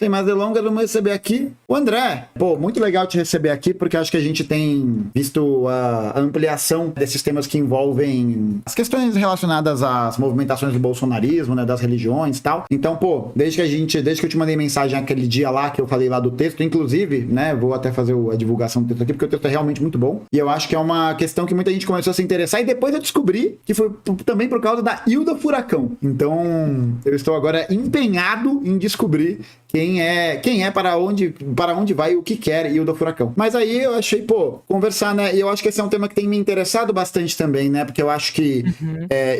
Sem mais delongas, vamos receber aqui o André. Pô, muito legal te receber aqui, porque acho que a gente tem visto a ampliação desses temas que envolvem as questões relacionadas às movimentações do bolsonarismo, né, das religiões e tal. Então, pô, desde que eu te mandei mensagem aquele dia lá, que eu falei lá do texto, inclusive, né, vou até fazer a divulgação do texto aqui, porque o texto é realmente muito bom. E eu acho que é uma questão que muita gente começou a se interessar, e depois eu descobri que foi também por causa da Hilda Furacão. Então, eu estou agora empenhado em descobrir quem é, para onde vai, o que quer Hilda Furacão. Mas aí eu achei, pô, conversar, né? E eu acho que esse é um tema que tem me interessado bastante também, né? Porque eu acho que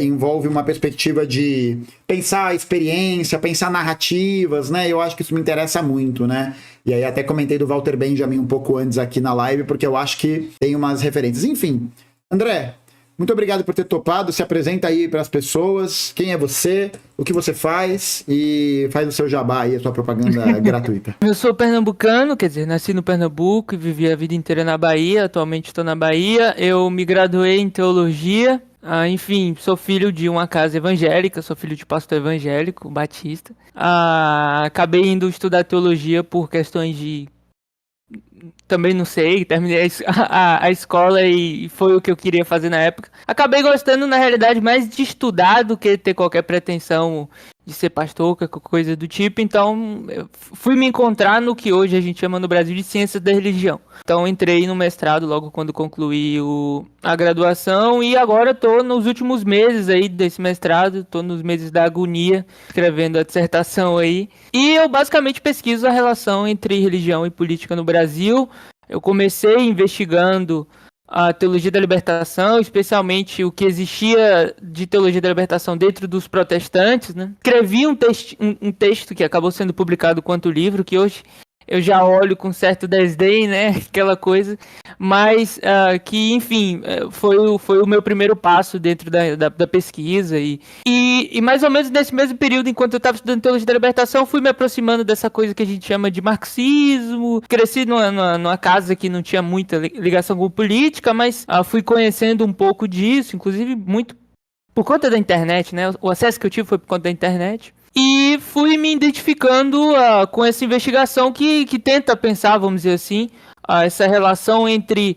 envolve uma perspectiva de pensar a experiência, pensar narrativas, né? Eu acho que isso me interessa muito, né? E aí até comentei do Walter Benjamin um pouco antes aqui na live, porque eu acho que tem umas referências. Enfim, André, muito obrigado por ter topado. Se apresenta aí para as pessoas. Quem é você? O que você faz? E faz o seu jabá aí, a sua propaganda gratuita. Eu sou pernambucano, quer dizer, nasci no Pernambuco e vivi a vida inteira na Bahia. Atualmente estou na Bahia. Eu me graduei em teologia. Enfim, sou filho de uma casa evangélica, sou filho de pastor evangélico, batista. Acabei indo estudar teologia por questões de... Também não sei, terminei a escola e foi o que eu queria fazer na época. Acabei gostando, na realidade, mais de estudar do que ter qualquer pretensão de ser pastor, qualquer coisa do tipo. Então, eu fui me encontrar no que hoje a gente chama no Brasil de ciências da religião. Então, entrei no mestrado logo quando concluí a graduação e agora estou nos últimos meses aí desse mestrado, estou nos meses da agonia, escrevendo a dissertação aí. E eu basicamente pesquiso a relação entre religião e política no Brasil. Eu comecei investigando a teologia da libertação, especialmente o que existia de teologia da libertação dentro dos protestantes, né? Escrevi um texto que acabou sendo publicado quanto livro, que hoje eu já olho com certo desdém, né? Aquela coisa, mas que, enfim, foi o meu primeiro passo dentro da pesquisa e mais ou menos nesse mesmo período, enquanto eu estava estudando teologia da libertação, fui me aproximando dessa coisa que a gente chama de marxismo. Cresci numa casa que não tinha muita ligação com política, mas fui conhecendo um pouco disso, inclusive muito por conta da internet, né? O acesso que eu tive foi por conta da internet. E fui me identificando com essa investigação que tenta pensar, vamos dizer assim, essa relação entre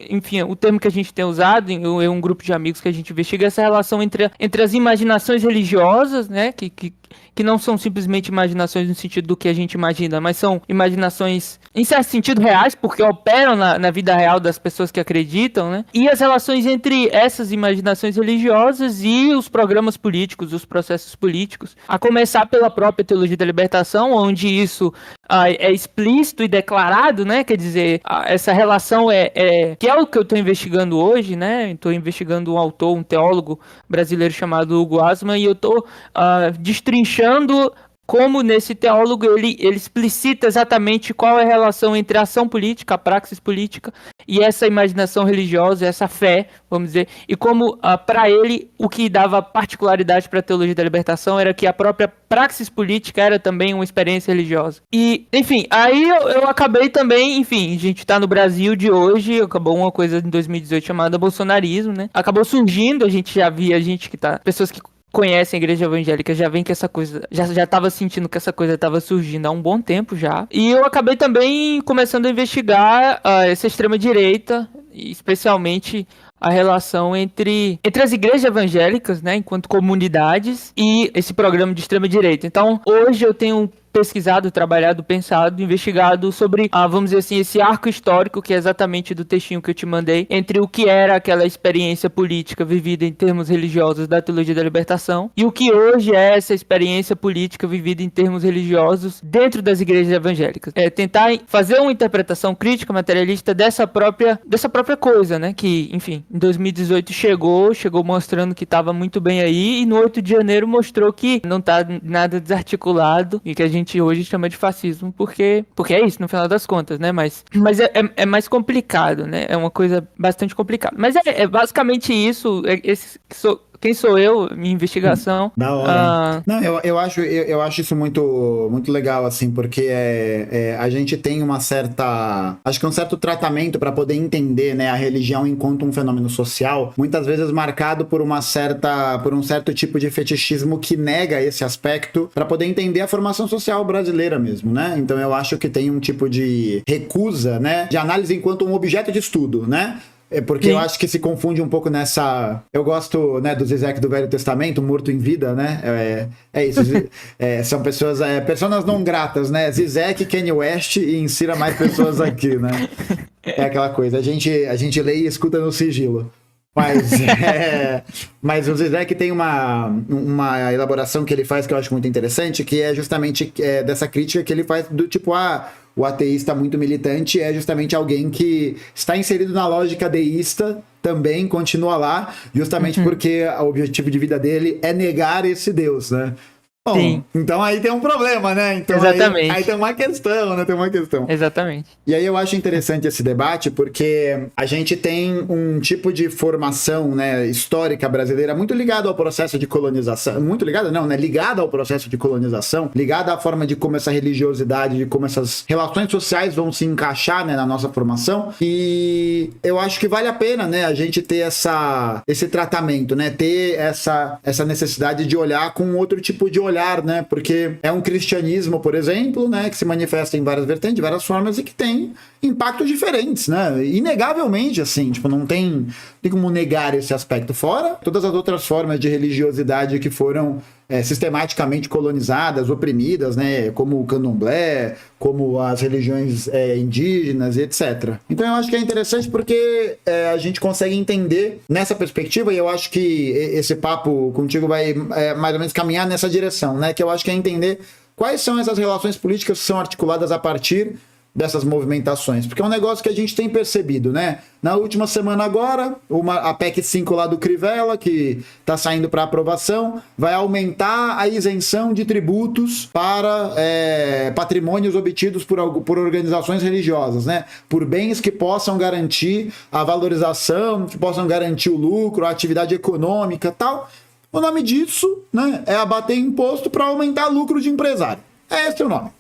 enfim, o termo que a gente tem usado em um grupo de amigos que a gente investiga, essa relação entre as imaginações religiosas, né, que não são simplesmente imaginações no sentido do que a gente imagina, mas são imaginações, em certo sentido, reais, porque operam na vida real das pessoas que acreditam, né, e as relações entre essas imaginações religiosas e os programas políticos, os processos políticos, a começar pela própria teologia da libertação, onde isso é explícito e declarado, né, quer dizer, essa relação que é o que eu estou investigando hoje, né? Estou investigando um autor, um teólogo brasileiro chamado Hugo Asman, e eu estou destrinchando como nesse teólogo ele explicita exatamente qual é a relação entre a ação política, a praxis política, e essa imaginação religiosa, essa fé, vamos dizer, e como para ele o que dava particularidade para a teologia da libertação era que a própria praxis política era também uma experiência religiosa. E, enfim, aí eu acabei também, enfim, a gente está no Brasil de hoje, acabou uma coisa em 2018 chamada bolsonarismo, né? Acabou surgindo, a gente já via, pessoas que conhecem a igreja evangélica já vem que essa coisa, já estava sentindo que essa coisa estava surgindo há um bom tempo já. E eu acabei também começando a investigar essa extrema-direita, especialmente a relação entre as igrejas evangélicas, né, enquanto comunidades, e esse programa de extrema-direita. Então, hoje eu tenho pesquisado, trabalhado, pensado, investigado sobre, vamos dizer assim, esse arco histórico, que é exatamente do textinho que eu te mandei, entre o que era aquela experiência política vivida em termos religiosos da teologia da libertação e o que hoje é essa experiência política vivida em termos religiosos dentro das igrejas evangélicas. Tentar fazer uma interpretação crítica, materialista dessa própria coisa, né, que, enfim, em 2018 chegou mostrando que estava muito bem aí, e no 8 de janeiro mostrou que não está nada desarticulado e que a gente hoje chama de fascismo, porque é isso, no final das contas, né? Mas é mais complicado, né? É uma coisa bastante complicada. Mas é basicamente isso. quem sou eu, minha investigação. Da hora. Não, eu acho isso muito, muito legal, assim, porque a gente tem uma certa. Acho que um certo tratamento para poder entender, né, a religião enquanto um fenômeno social, muitas vezes marcado por um certo tipo de fetichismo que nega esse aspecto para poder entender a formação social brasileira mesmo, né? Então eu acho que tem um tipo de recusa, né, de análise enquanto um objeto de estudo, né? É porque eu acho que se confunde um pouco nessa. Eu gosto, né, do Zizek do Velho Testamento, morto em vida, né? Isso. São pessoas. Personas não gratas, né? Zizek, Kanye West e insira mais pessoas aqui, né? É aquela coisa. A gente lê e escuta no sigilo. Mas o Zizek tem uma elaboração que ele faz que eu acho muito interessante, que é justamente dessa crítica que ele faz do tipo, o ateísta muito militante é justamente alguém que está inserido na lógica deísta, também continua lá, justamente porque o objetivo de vida dele é negar esse Deus, né? Bom, sim. Então aí tem um problema, né? Então exatamente. Aí tem uma questão, né? Tem uma questão. Exatamente. E aí eu acho interessante esse debate porque a gente tem um tipo de formação, né, histórica brasileira muito ligado ao processo de colonização. Muito ligado? Não, né? Ligado ao processo de colonização, ligado à forma de como essa religiosidade, de como essas relações sociais vão se encaixar, né, na nossa formação. E eu acho que vale a pena, né, a gente ter esse tratamento, né? Ter essa necessidade de olhar com outro tipo de olhar, né? Porque é um cristianismo, por exemplo, né, que se manifesta em várias vertentes, de várias formas e que tem impactos diferentes, né? Inegavelmente, assim, tipo, não tem como negar esse aspecto. Fora todas as outras formas de religiosidade que foram sistematicamente colonizadas, oprimidas, né? Como o candomblé, como as religiões indígenas e etc. Então eu acho que é interessante porque a gente consegue entender nessa perspectiva, e eu acho que esse papo contigo vai mais ou menos caminhar nessa direção, né? Que eu acho que é entender quais são essas relações políticas que são articuladas a partir dessas movimentações, porque é um negócio que a gente tem percebido, né? Na última semana agora, a PEC 5 lá do Crivella, que está saindo para aprovação, vai aumentar a isenção de tributos para patrimônios obtidos por organizações religiosas, né? Por bens que possam garantir a valorização, que possam garantir o lucro, a atividade econômica e tal. O nome disso, né, é abater imposto para aumentar lucro de empresário. Esse é o nome.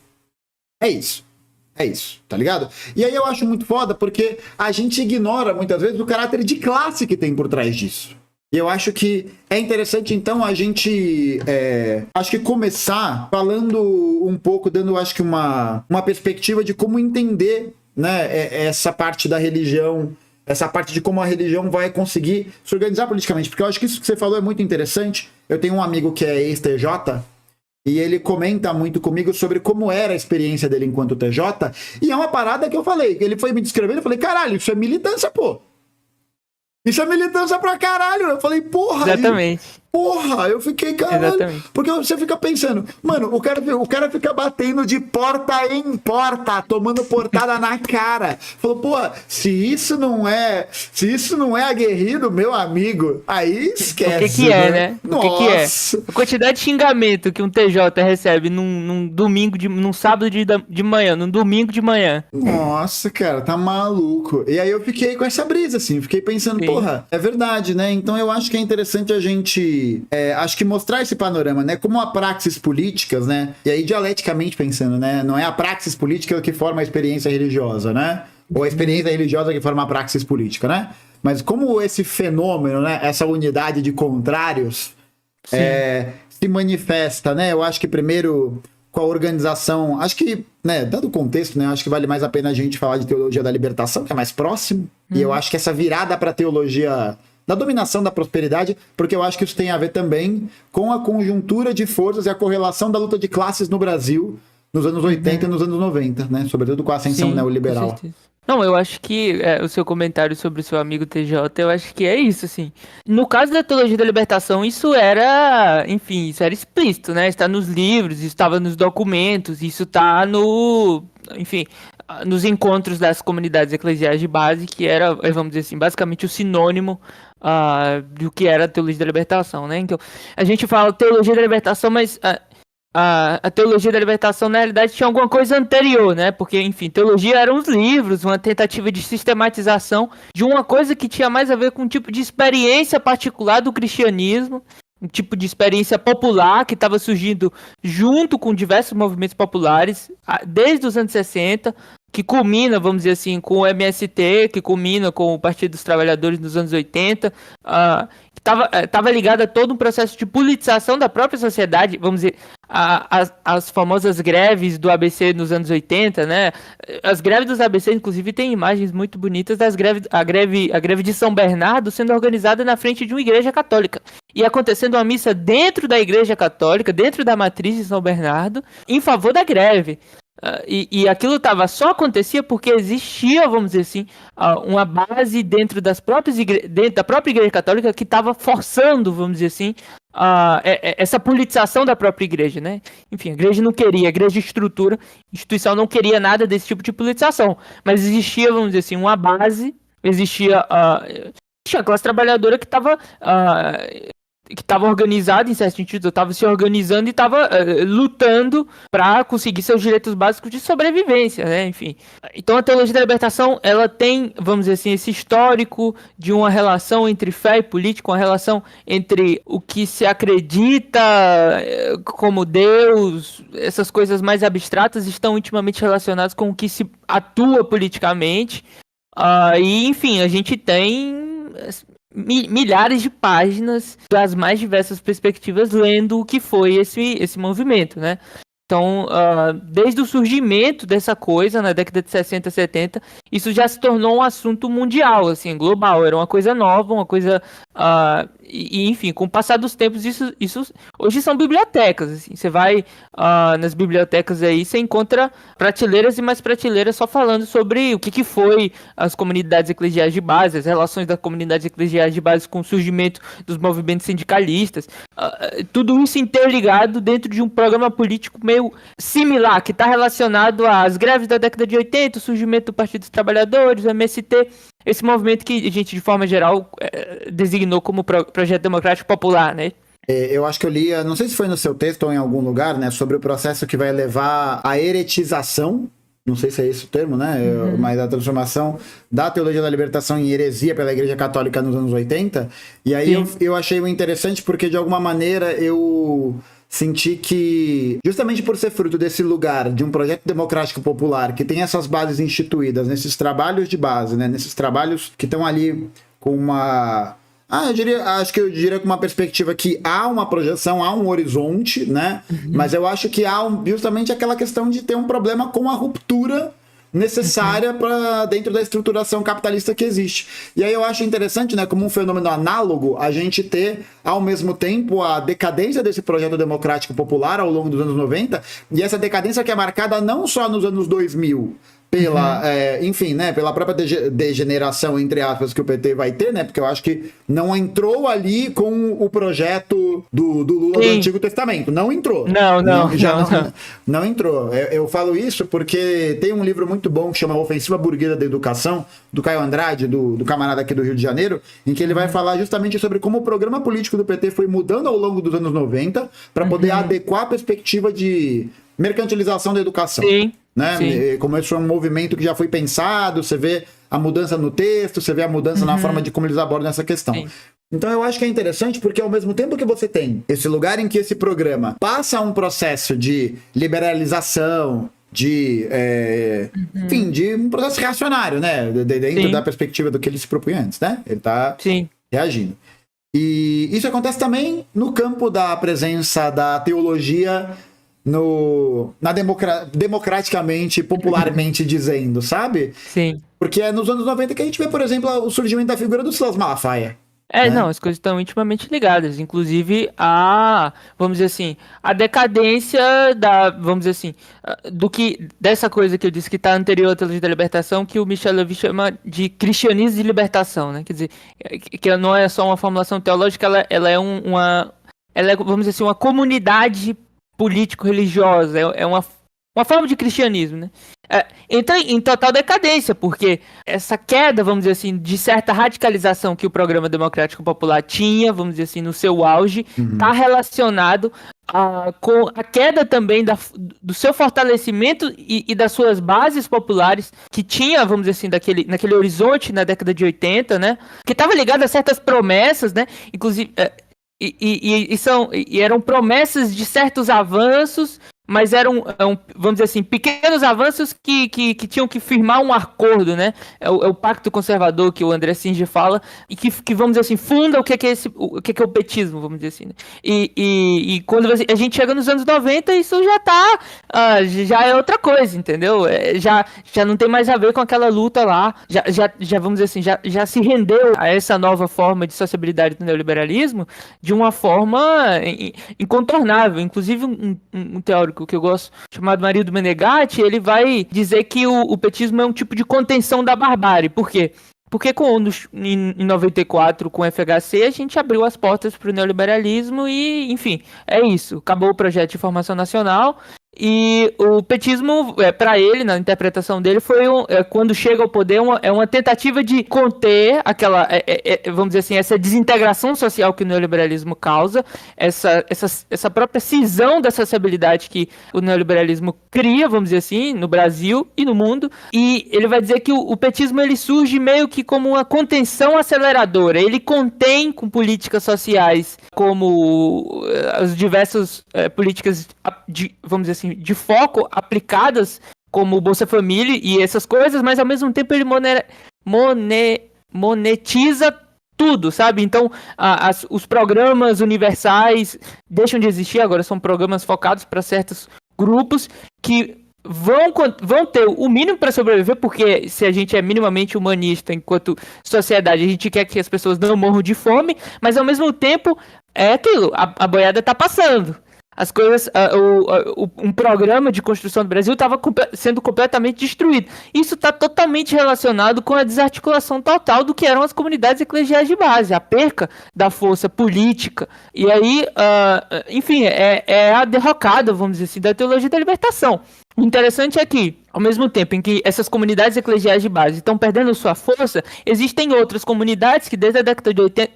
É isso. É isso, tá ligado? E aí eu acho muito foda porque a gente ignora muitas vezes o caráter de classe que tem por trás disso. E eu acho que é interessante, então, a gente acho que começar falando um pouco, dando, acho que uma perspectiva de como entender, né, essa parte da religião, essa parte de como a religião vai conseguir se organizar politicamente. Porque eu acho que isso que você falou é muito interessante. Eu tenho um amigo que é ex-TJ, e ele comenta muito comigo sobre como era a experiência dele enquanto TJ. E é uma parada que eu falei. Ele foi me descrevendo, eu falei, caralho, isso é militância, pô. Isso é militância pra caralho. Eu falei, porra. Exatamente. Porra, eu fiquei, caralho. Exatamente. Porque você fica pensando, mano, o cara fica batendo de porta em porta, tomando portada na cara. Falou, porra, se isso não é aguerrido, meu amigo, aí esquece. O que é, né? Nossa. O que é? A quantidade de xingamento que um TJ recebe num domingo, num sábado de manhã, num domingo de manhã. Nossa, cara, tá maluco. E aí eu fiquei com essa brisa, assim, fiquei pensando, sim, porra, é verdade, né? Então eu acho que é interessante a gente acho que mostrar esse panorama, né? Como a praxis políticas, né? E aí dialeticamente pensando, né? Não é a praxis política que forma a experiência religiosa, né? Ou a experiência religiosa que forma a praxis política, né? Mas como esse fenômeno, né? Essa unidade de contrários se manifesta, né? Eu acho que primeiro com a organização, acho que, né? Dado o contexto, né? Acho que vale mais a pena a gente falar de teologia da libertação, que é mais próximo. E eu acho que essa virada para teologia da dominação da prosperidade, porque eu acho que isso tem a ver também com a conjuntura de forças e a correlação da luta de classes no Brasil nos anos 80 e nos anos 90, né? Sobretudo com a ascensão neoliberal. Não, eu acho que o seu comentário sobre o seu amigo TJ, eu acho que é isso, assim. No caso da teologia da libertação, isso era explícito, né? Está nos livros, estava nos documentos, isso está nos encontros das comunidades eclesiais de base, que era, vamos dizer assim, basicamente o sinônimo do que era a teologia da libertação, né? Então, a gente fala teologia da libertação, mas a teologia da libertação, na realidade, tinha alguma coisa anterior, né? Porque, enfim, teologia eram os livros, uma tentativa de sistematização de uma coisa que tinha mais a ver com um tipo de experiência particular do cristianismo, um tipo de experiência popular que estava surgindo junto com diversos movimentos populares, desde os anos 60, que culmina, vamos dizer assim, com o MST, que culmina com o Partido dos Trabalhadores nos anos 80, que estava ligado a todo um processo de politização da própria sociedade, vamos dizer, as famosas greves do ABC nos anos 80, né? As greves dos ABC, inclusive, tem imagens muito bonitas das greves, a greve de São Bernardo sendo organizada na frente de uma igreja católica. E acontecendo uma missa dentro da igreja católica, dentro da matriz de São Bernardo, em favor da greve. E aquilo só acontecia porque existia, vamos dizer assim, uma base dentro da própria igreja católica que estava forçando, vamos dizer assim, essa politização da própria igreja, né? Enfim, a igreja não queria, a igreja instituição não queria nada desse tipo de politização, mas existia, vamos dizer assim, uma base, existia a classe trabalhadora que estava organizada, em certo sentido, estava se organizando e estava lutando para conseguir seus direitos básicos de sobrevivência, né? Enfim. Então a teologia da libertação, ela tem, vamos dizer assim, esse histórico de uma relação entre fé e política, uma relação entre o que se acredita como Deus, essas coisas mais abstratas estão intimamente relacionadas com o que se atua politicamente. E, enfim, a gente tem milhares de páginas das mais diversas perspectivas lendo o que foi esse movimento, né? Então, desde o surgimento dessa coisa, na década de 60, 70, isso já se tornou um assunto mundial, assim, global. Era uma coisa nova, uma coisa... enfim, com o passar dos tempos, isso hoje são bibliotecas, assim. Você vai nas bibliotecas aí, você encontra prateleiras e mais prateleiras só falando sobre o que foi as comunidades eclesiais de base, as relações das comunidades eclesiais de base com o surgimento dos movimentos sindicalistas. Tudo isso interligado dentro de um programa político meio similar, que está relacionado às greves da década de 80, o surgimento do Partido dos Trabalhadores, o MST, esse movimento que a gente, de forma geral, designou como Projeto Democrático Popular, né? Eu acho que eu li, não sei se foi no seu texto ou em algum lugar, né, sobre o processo que vai levar à heretização, não sei se é esse o termo, né, mas a transformação da teologia da libertação em heresia pela Igreja Católica nos anos 80, e aí eu achei interessante porque, de alguma maneira, eu senti que, justamente por ser fruto desse lugar, de um projeto democrático popular, que tem essas bases instituídas, nesses trabalhos de base, né, nesses trabalhos que estão ali com uma... eu diria com uma perspectiva que há uma projeção, há um horizonte, né, mas eu acho que há justamente aquela questão de ter um problema com a ruptura necessária para dentro da estruturação capitalista que existe. E aí eu acho interessante, né, como um fenômeno análogo, a gente ter, ao mesmo tempo, a decadência desse projeto democrático popular ao longo dos anos 90, e essa decadência que é marcada não só nos anos 2000, pela, enfim, né, pela própria degeneração, entre aspas, que o PT vai ter, né, porque eu acho que não entrou ali com o projeto do Lula do Antigo Testamento, não entrou. Não entrou. Eu falo isso porque tem um livro muito bom que chama Ofensiva Burguesa da Educação, do Caio Andrade, do camarada aqui do Rio de Janeiro, em que ele vai falar justamente sobre como o programa político do PT foi mudando ao longo dos anos 90 para poder adequar a perspectiva de mercantilização da educação. Sim. Né? Como isso é um movimento que já foi pensado, você vê a mudança no texto, você vê a mudança na forma de como eles abordam essa questão. Sim. Então eu acho que é interessante porque ao mesmo tempo que você tem esse lugar em que esse programa passa um processo de liberalização, enfim, de um processo reacionário, né? Dentro da perspectiva do que ele se propunha antes, né? Ele está reagindo. E isso acontece também no campo da presença da teologia democraticamente, popularmente dizendo, sabe? Sim. Porque é nos anos 90 que a gente vê, por exemplo, o surgimento da figura do Silas Malafaia. Não, as coisas estão intimamente ligadas, inclusive vamos dizer assim, a decadência vamos dizer assim, dessa coisa que eu disse que está anterior à teologia da libertação, que o Michel Levy chama de cristianismo de libertação, né? Quer dizer, que não é só uma formulação teológica, ela é vamos dizer assim, uma comunidade político-religiosa, é uma uma forma de cristianismo, né? Entra em total decadência, porque essa queda, vamos dizer assim, de certa radicalização que o Programa Democrático Popular tinha, vamos dizer assim, no seu auge, está relacionado com a queda também do seu fortalecimento e das suas bases populares, que tinha, vamos dizer assim, naquele horizonte na década de 80, né? Que estava ligado a certas promessas, né? Inclusive, eram promessas de certos avanços, mas eram, vamos dizer assim, pequenos avanços que tinham que firmar um acordo, né? É o pacto conservador que o André Singer fala, e que vamos dizer assim, funda o que é o petismo, vamos dizer assim, né? E quando a gente chega nos anos 90, isso já é outra coisa, entendeu? Já não tem mais a ver com aquela luta lá, já vamos dizer assim, já se rendeu a essa nova forma de sociabilidade do neoliberalismo de uma forma incontornável. Inclusive, um teórico que eu gosto, chamado Marido Menegatti, ele vai dizer que o petismo é um tipo de contenção da barbárie. Por quê? Porque em 94, com o FHC, a gente abriu as portas para o neoliberalismo e, enfim, é isso. Acabou o projeto de formação nacional. E o petismo, para ele, na interpretação dele, quando chega ao poder, é uma tentativa de conter aquela, vamos dizer assim, essa desintegração social que o neoliberalismo causa, essa própria cisão da sociabilidade que o neoliberalismo cria, vamos dizer assim, no Brasil e no mundo. E ele vai dizer que o petismo ele surge meio que como uma contenção aceleradora. Ele contém com políticas sociais, como as diversas políticas vamos dizer assim, de foco aplicadas, como o Bolsa Família e essas coisas, mas ao mesmo tempo ele monetiza tudo, sabe? Então, os programas universais deixam de existir, agora são programas focados para certos grupos que vão ter o mínimo para sobreviver, porque se a gente é minimamente humanista enquanto sociedade, a gente quer que as pessoas não morram de fome, mas ao mesmo tempo é aquilo, a boiada tá passando. As coisas, um programa de construção do Brasil estava sendo completamente destruído. Isso está totalmente relacionado com a desarticulação total do que eram as comunidades eclesiais de base, a perca da força política. E aí, enfim, é a derrocada, vamos dizer assim, da teologia da libertação. O interessante é que, ao mesmo tempo em que essas comunidades eclesiais de base estão perdendo sua força, existem outras comunidades que desde a década de 80,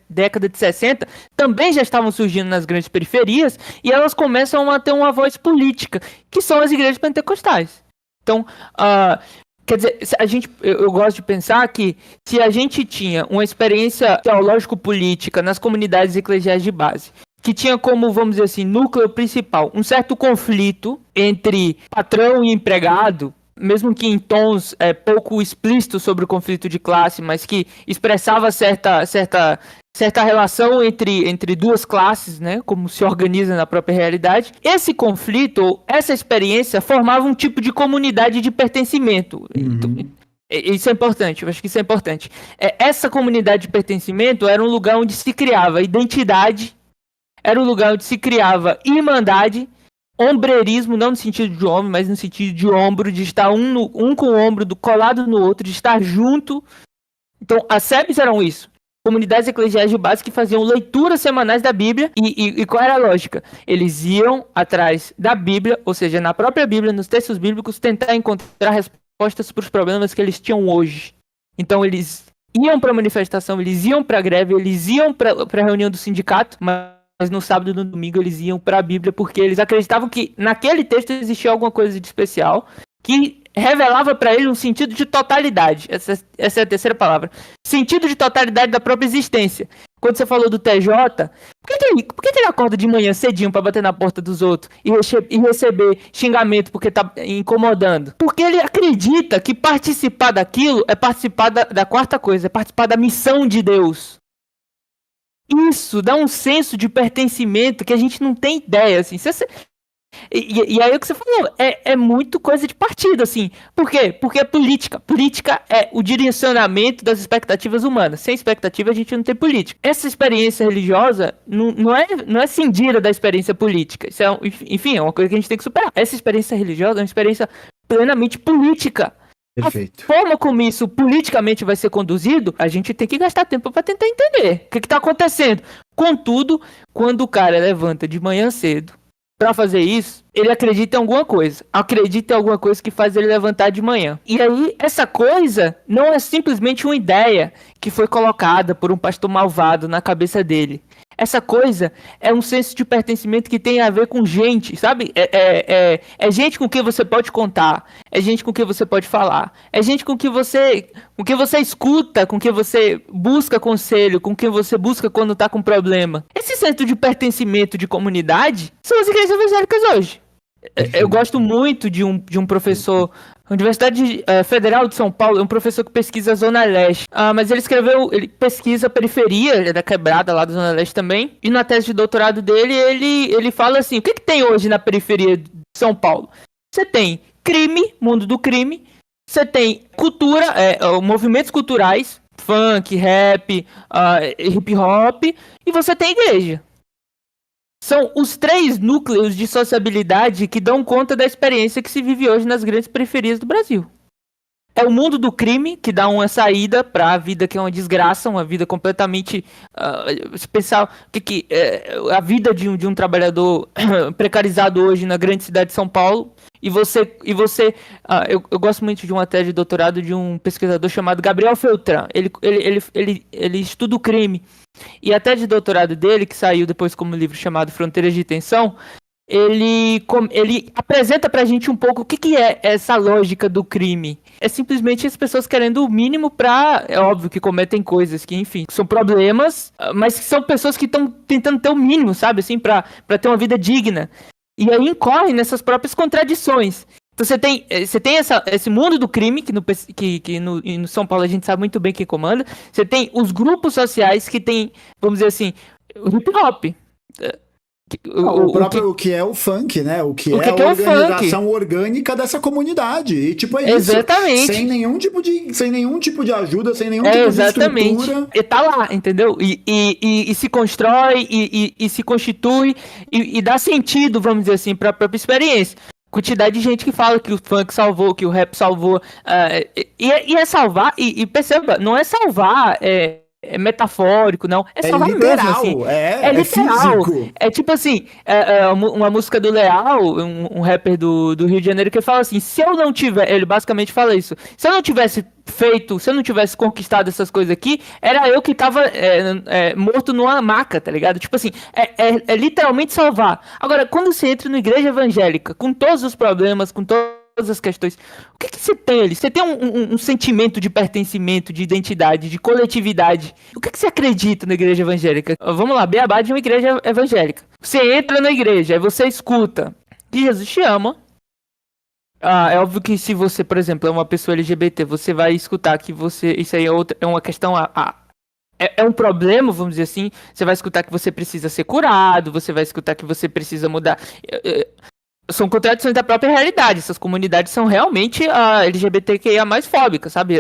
década de 60 também já estavam surgindo nas grandes periferias e elas começam a ter uma voz política, que são as igrejas pentecostais. Então, quer dizer, eu gosto de pensar que se a gente tinha uma experiência teológico-política nas comunidades eclesiais de base, que tinha como, vamos dizer assim, núcleo principal um certo conflito entre patrão e empregado, mesmo que em tons pouco explícitos sobre o conflito de classe, mas que expressava certa relação entre duas classes, né, como se organiza na própria realidade. Esse conflito, essa experiência, formava um tipo de comunidade de pertencimento. Uhum. Isso é importante, eu acho que isso é importante. Essa comunidade de pertencimento era um lugar onde se criava identidade, era um lugar onde se criava irmandade, ombreirismo, não no sentido de homem, mas no sentido de ombro, de estar um com o ombro colado no outro, de estar junto. Então, as SEBs eram isso. Comunidades eclesiais de base que faziam leituras semanais da Bíblia. E qual era a lógica? Eles iam atrás da Bíblia, ou seja, na própria Bíblia, nos textos bíblicos, tentar encontrar respostas para os problemas que eles tinham hoje. Então, eles iam para a manifestação, eles iam para a greve, eles iam para a reunião do sindicato, mas no sábado e no domingo eles iam para a Bíblia porque eles acreditavam que naquele texto existia alguma coisa de especial que revelava para ele um sentido de totalidade. Essa é a terceira palavra. Sentido de totalidade da própria existência. Quando você falou do TJ, por que ele acorda de manhã cedinho para bater na porta dos outros e receber xingamento porque tá incomodando? Porque ele acredita que participar daquilo é participar da quarta coisa, é participar da missão de Deus. Isso dá um senso de pertencimento que a gente não tem ideia, assim. E aí o que você falou, é muito coisa de partido, assim. Por quê? Porque é política. Política é o direcionamento das expectativas humanas. Sem expectativa a gente não tem política. Essa experiência religiosa não é cindida da experiência política. Isso enfim, é uma coisa que a gente tem que superar. Essa experiência religiosa é uma experiência plenamente política. Perfeito. A forma como isso politicamente vai ser conduzido, a gente tem que gastar tempo para tentar entender o que está acontecendo. Contudo, quando o cara levanta de manhã cedo para fazer isso, ele acredita em alguma coisa. Acredita em alguma coisa que faz ele levantar de manhã. E aí, essa coisa não é simplesmente uma ideia que foi colocada por um pastor malvado na cabeça dele. Essa coisa é um senso de pertencimento que tem a ver com gente, sabe? É gente com quem você pode contar. É gente com quem você pode falar. É gente com quem você escuta, com quem você busca conselho, com quem você busca quando tá com problema. Esse senso de pertencimento de comunidade são as igrejas evangélicas hoje. Eu gosto muito de um professor, Universidade Federal de São Paulo, é um professor que pesquisa a Zona Leste. Mas ele pesquisa a periferia, ele é da quebrada lá da Zona Leste também. E na tese de doutorado dele, ele fala assim, o que tem hoje na periferia de São Paulo? Você tem crime, mundo do crime, você tem cultura, movimentos culturais, funk, rap, hip hop, e você tem igreja. São os 3 núcleos de sociabilidade que dão conta da experiência que se vive hoje nas grandes periferias do Brasil. É o mundo do crime, que dá uma saída para a vida que é uma desgraça, uma vida completamente... se pensar a vida de um trabalhador precarizado hoje na grande cidade de São Paulo. Eu gosto muito de uma tese de doutorado de um pesquisador chamado Gabriel Feltran. Ele estuda o crime. E a tese de doutorado dele, que saiu depois como livro chamado Fronteiras de Tensão, ele apresenta pra gente um pouco o que é essa lógica do crime. É simplesmente as pessoas querendo o mínimo pra... É óbvio que cometem coisas que, enfim, são problemas, mas que são pessoas que estão tentando ter o mínimo, sabe? Assim, pra ter uma vida digna. E aí incorre nessas próprias contradições. Então você tem esse mundo do crime, que no São Paulo a gente sabe muito bem quem comanda. Você tem os grupos sociais que tem, vamos dizer assim, o hip hop. O que é o funk, né? O que é a organização orgânica dessa comunidade. E tipo, é isso. Exatamente. Sem nenhum tipo de ajuda, sem nenhum tipo de estrutura. E tá lá, entendeu? E se constrói, e se constitui, e dá sentido, vamos dizer assim, pra própria experiência. Quantidade de gente que fala que o funk salvou, que o rap salvou. E é salvar, e perceba, não é salvar... É metafórico, não. É salvar literal, mesmo, assim. É literal. Físico. É tipo assim, uma música do Leal, um rapper do Rio de Janeiro, que ele fala assim, se eu não tiver, ele basicamente fala isso, se eu não tivesse conquistado essas coisas aqui, era eu que tava morto numa maca, tá ligado? Tipo assim, é literalmente salvar. Agora, quando você entra na igreja evangélica, com todos os problemas, com todas as questões, o que você tem ali? Você tem um sentimento de pertencimento, de identidade, de coletividade. O que você acredita na igreja evangélica? Vamos lá, beabá de uma igreja evangélica. Você entra na igreja, aí você escuta que Jesus te ama. É óbvio que se você, por exemplo, é uma pessoa LGBT, você vai escutar que isso aí é uma questão... É um problema, vamos dizer assim. Você vai escutar que você precisa ser curado, você vai escutar que você precisa mudar... São contradições da própria realidade. Essas comunidades são realmente LGBTQIA mais fóbicas, sabe?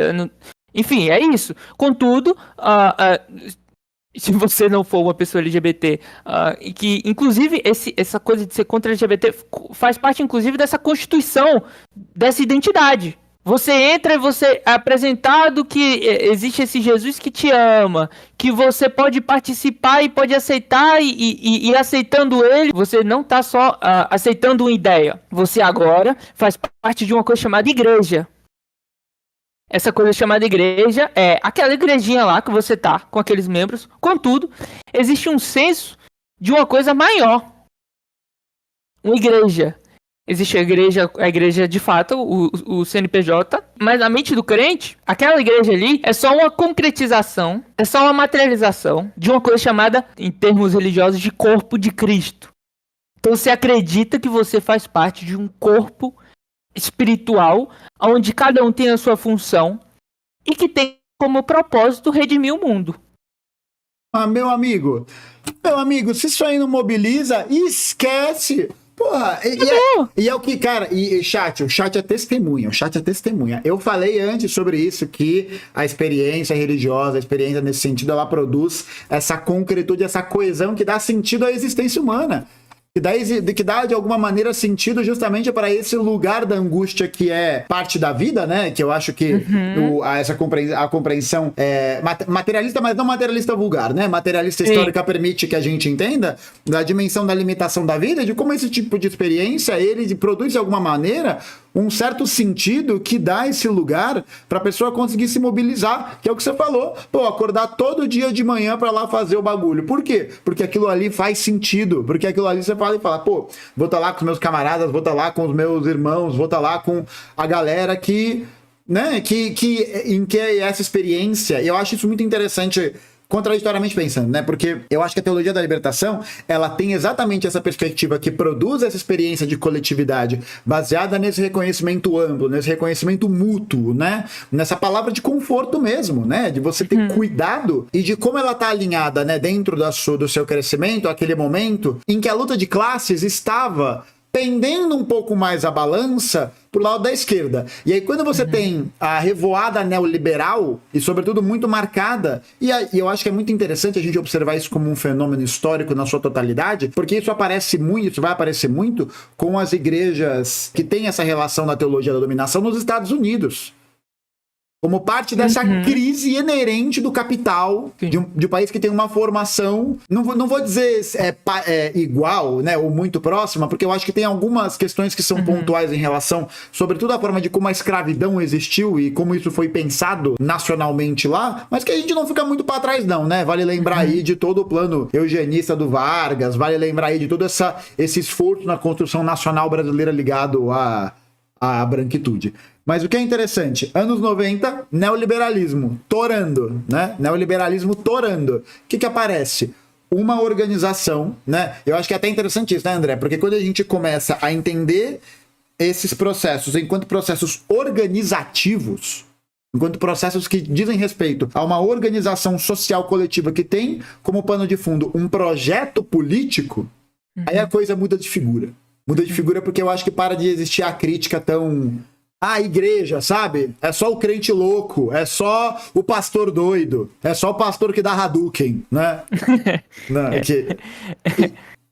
Enfim, é isso. Contudo, se você não for uma pessoa LGBT, e que, inclusive, essa coisa de ser contra LGBT faz parte, inclusive, dessa constituição, dessa identidade. Você entra e você é apresentado que existe esse Jesus que te ama, que você pode participar e pode aceitar, e aceitando ele, você não está só aceitando uma ideia. Você agora faz parte de uma coisa chamada igreja. Essa coisa chamada igreja é aquela igrejinha lá que você tá com aqueles membros. Contudo, existe um senso de uma coisa maior. Uma igreja. Existe a igreja de fato, o CNPJ, mas na mente do crente, aquela igreja ali é só uma concretização, é só uma materialização de uma coisa chamada, em termos religiosos, de corpo de Cristo. Então você acredita que você faz parte de um corpo espiritual, onde cada um tem a sua função e que tem como propósito redimir o mundo. Meu amigo, se isso aí não mobiliza, esquece. Porra, e é o que, cara, o chat é testemunha, Eu falei antes sobre isso, que a experiência religiosa, a experiência nesse sentido, ela produz essa concretude, essa coesão que dá sentido à existência humana. que dá de alguma maneira sentido justamente para esse lugar da angústia que é parte da vida, né? Que eu acho que a compreensão é materialista, mas não materialista vulgar, né? Materialista histórica permite que a gente entenda da dimensão da limitação da vida, de como esse tipo de experiência ele produz de alguma maneira um certo sentido que dá esse lugar para a pessoa conseguir se mobilizar, que é o que você falou. Pô, acordar todo dia de manhã para lá fazer o bagulho. Por quê? Porque aquilo ali faz sentido. Porque aquilo ali você fala e fala, pô, vou estar lá com os meus camaradas, vou estar lá com os meus irmãos, vou estar lá com a galera que, né, em que essa experiência, eu acho isso muito interessante, contraditoriamente pensando, né? Porque eu acho que a teologia da libertação, ela tem exatamente essa perspectiva que produz essa experiência de coletividade baseada nesse reconhecimento amplo, nesse reconhecimento mútuo, né? Nessa palavra de conforto mesmo, né? De você ter cuidado e de como ela tá alinhada, né? Dentro do seu crescimento, aquele momento em que a luta de classes estava pendendo um pouco mais a balança pro lado da esquerda. E aí quando você tem a revoada neoliberal, e sobretudo muito marcada, e eu acho que é muito interessante a gente observar isso como um fenômeno histórico na sua totalidade, porque isso vai aparecer muito com as igrejas que têm essa relação da teologia da dominação nos Estados Unidos. Como parte dessa crise inerente do capital de um país que tem uma formação, não vou dizer igual, né, ou muito próxima, porque eu acho que tem algumas questões que são pontuais em relação, sobretudo a forma de como a escravidão existiu e como isso foi pensado nacionalmente lá, mas que a gente não fica muito para trás não, né? Vale lembrar aí de todo o plano eugenista do Vargas, vale lembrar aí de todo esse esforço na construção nacional brasileira ligado à branquitude. Mas o que é interessante, anos 90, neoliberalismo torando, né? Neoliberalismo torando. O que aparece? Uma organização, né? Eu acho que é até interessante isso, né, André? Porque quando a gente começa a entender esses processos enquanto processos organizativos, enquanto processos que dizem respeito a uma organização social coletiva que tem como pano de fundo um projeto político, aí a coisa muda de figura. Muda de figura porque eu acho que para de existir a crítica tão... a igreja, sabe? É só o crente louco, é só o pastor doido, é só o pastor que dá Hadouken, né?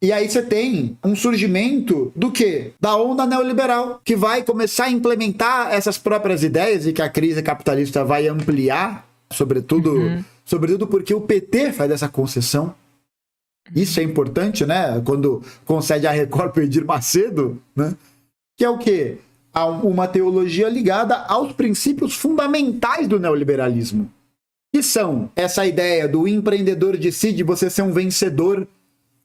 E aí você tem um surgimento do quê? Da onda neoliberal, que vai começar a implementar essas próprias ideias e que a crise capitalista vai ampliar, sobretudo porque o PT faz essa concessão. Isso é importante, né? Quando concede a Record pro Edir Macedo, né? Que é o quê? Uma teologia ligada aos princípios fundamentais do neoliberalismo, que são essa ideia do empreendedor de si, de você ser um vencedor,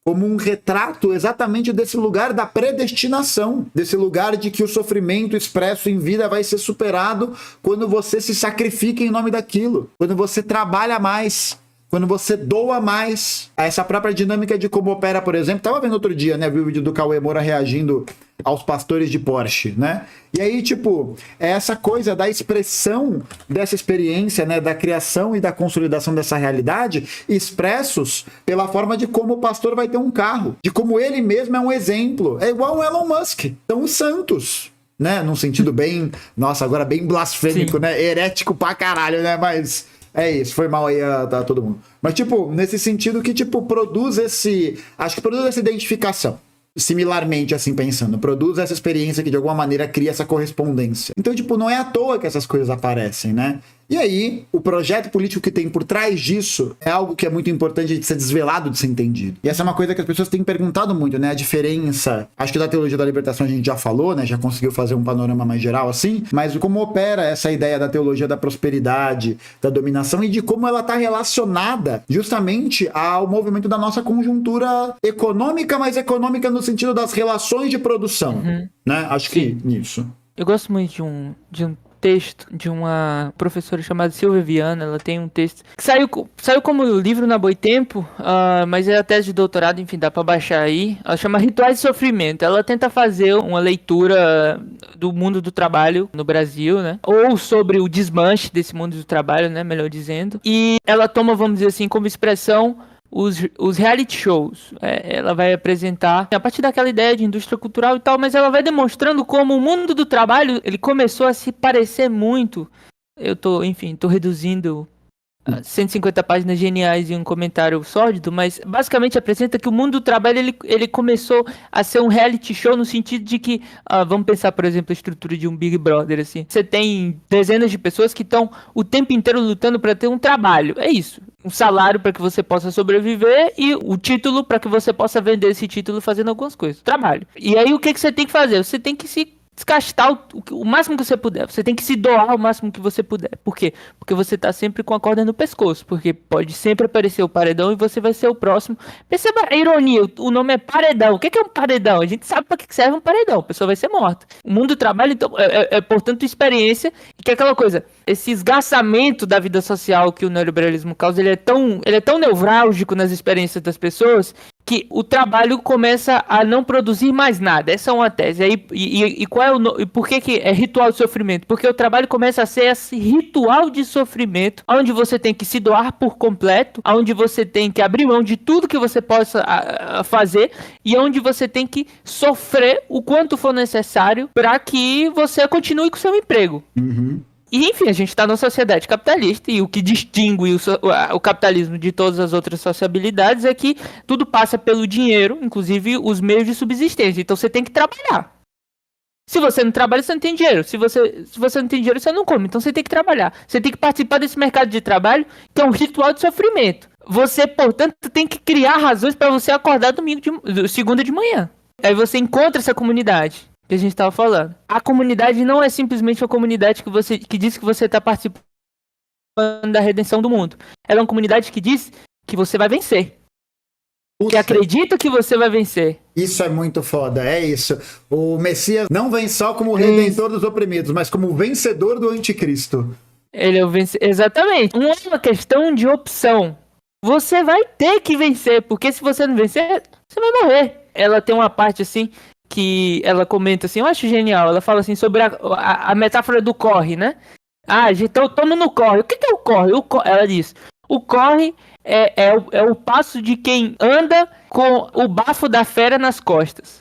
como um retrato exatamente desse lugar da predestinação, desse lugar de que o sofrimento expresso em vida vai ser superado quando você se sacrifica em nome daquilo, quando você trabalha mais, quando você doa mais. Essa própria dinâmica de como opera, por exemplo, estava vendo outro dia, né, viu o vídeo do Cauê Moura reagindo aos pastores de Porsche, né? E aí, tipo, é essa coisa da expressão dessa experiência, né, da criação e da consolidação dessa realidade, expressos pela forma de como o pastor vai ter um carro, de como ele mesmo é um exemplo. É igual o Elon Musk, são os santos, né? Num sentido bem, nossa, agora bem blasfêmico, né? Herético pra caralho, né? Mas... é isso, foi mal aí a todo mundo. Mas, tipo, nesse sentido que, tipo, acho que produz essa identificação. Similarmente, assim, pensando, produz essa experiência que, de alguma maneira, cria essa correspondência. Então, tipo, não é à toa que essas coisas aparecem, né? E aí, o projeto político que tem por trás disso é algo que é muito importante de ser desvelado, de ser entendido. E essa é uma coisa que as pessoas têm perguntado muito, né? A diferença, acho que da teologia da libertação a gente já falou, né? Já conseguiu fazer um panorama mais geral, assim. Mas como opera essa ideia da teologia da prosperidade, da dominação e de como ela está relacionada justamente ao movimento da nossa conjuntura econômica, mas econômica no sentido das relações de produção, né? Acho que nisso. Eu gosto muito de um texto de uma professora chamada Silvia Viana. Ela tem um texto que saiu como livro na Boitempo, mas é a tese de doutorado, enfim, dá pra baixar aí. Ela chama Rituais de Sofrimento. Ela tenta fazer uma leitura do mundo do trabalho no Brasil, né? Ou sobre o desmanche desse mundo do trabalho, né? Melhor dizendo. E ela toma, vamos dizer assim, como expressão os reality shows. Ela vai apresentar a partir daquela ideia de indústria cultural e tal, mas ela vai demonstrando como o mundo do trabalho ele começou a se parecer muito. Eu tô reduzindo 150 páginas geniais e um comentário sórdido, mas basicamente apresenta que o mundo do trabalho ele começou a ser um reality show no sentido de que, vamos pensar, por exemplo, a estrutura de um Big Brother, assim. Você tem dezenas de pessoas que estão o tempo inteiro lutando para ter um trabalho. É isso. Um salário para que você possa sobreviver e o título para que você possa vender esse título fazendo algumas coisas. Trabalho. E aí o que você tem que fazer? Você tem que se desgastar o máximo que você puder. Você tem que se doar o máximo que você puder. Por quê? Porque você tá sempre com a corda no pescoço. Porque pode sempre aparecer o paredão e você vai ser o próximo. Perceba a ironia. O nome é paredão. O que é um paredão? A gente sabe para que serve um paredão. A pessoa vai ser morta. O mundo do trabalho, então, portanto, experiência. E que é aquela coisa. Esse esgarçamento da vida social que o neoliberalismo causa, ele é tão nevrálgico nas experiências das pessoas que o trabalho começa a não produzir mais nada. Essa é uma tese. E qual é e por que é ritual de sofrimento? Porque o trabalho começa a ser esse ritual de sofrimento, onde você tem que se doar por completo, onde você tem que abrir mão de tudo que você possa fazer e onde você tem que sofrer o quanto for necessário para que você continue com o seu emprego. Uhum. E, enfim, a gente está numa sociedade capitalista e o que distingue o capitalismo de todas as outras sociabilidades é que tudo passa pelo dinheiro, inclusive os meios de subsistência. Então você tem que trabalhar. Se você não trabalha, você não tem dinheiro. Se você não tem dinheiro, você não come. Então você tem que trabalhar. Você tem que participar desse mercado de trabalho, que é um ritual de sofrimento. Você, portanto, tem que criar razões para você acordar segunda de manhã. Aí você encontra essa comunidade que a gente estava falando. A comunidade não é simplesmente uma comunidade que diz que você está participando da redenção do mundo. Ela é uma comunidade que diz que você vai vencer. Que acredita que você vai vencer. Isso é muito foda, é isso. O Messias não vem só como redentor dos oprimidos, mas como vencedor do anticristo. Ele é o vencedor. Exatamente. Não é uma questão de opção. Você vai ter que vencer, porque se você não vencer, você vai morrer. Ela tem uma parte assim que ela comenta assim, eu acho genial. Ela fala assim sobre a metáfora do corre, né? Estamos no corre. O que é o corre? Ela diz, o corre é o passo de quem anda com o bafo da fera nas costas.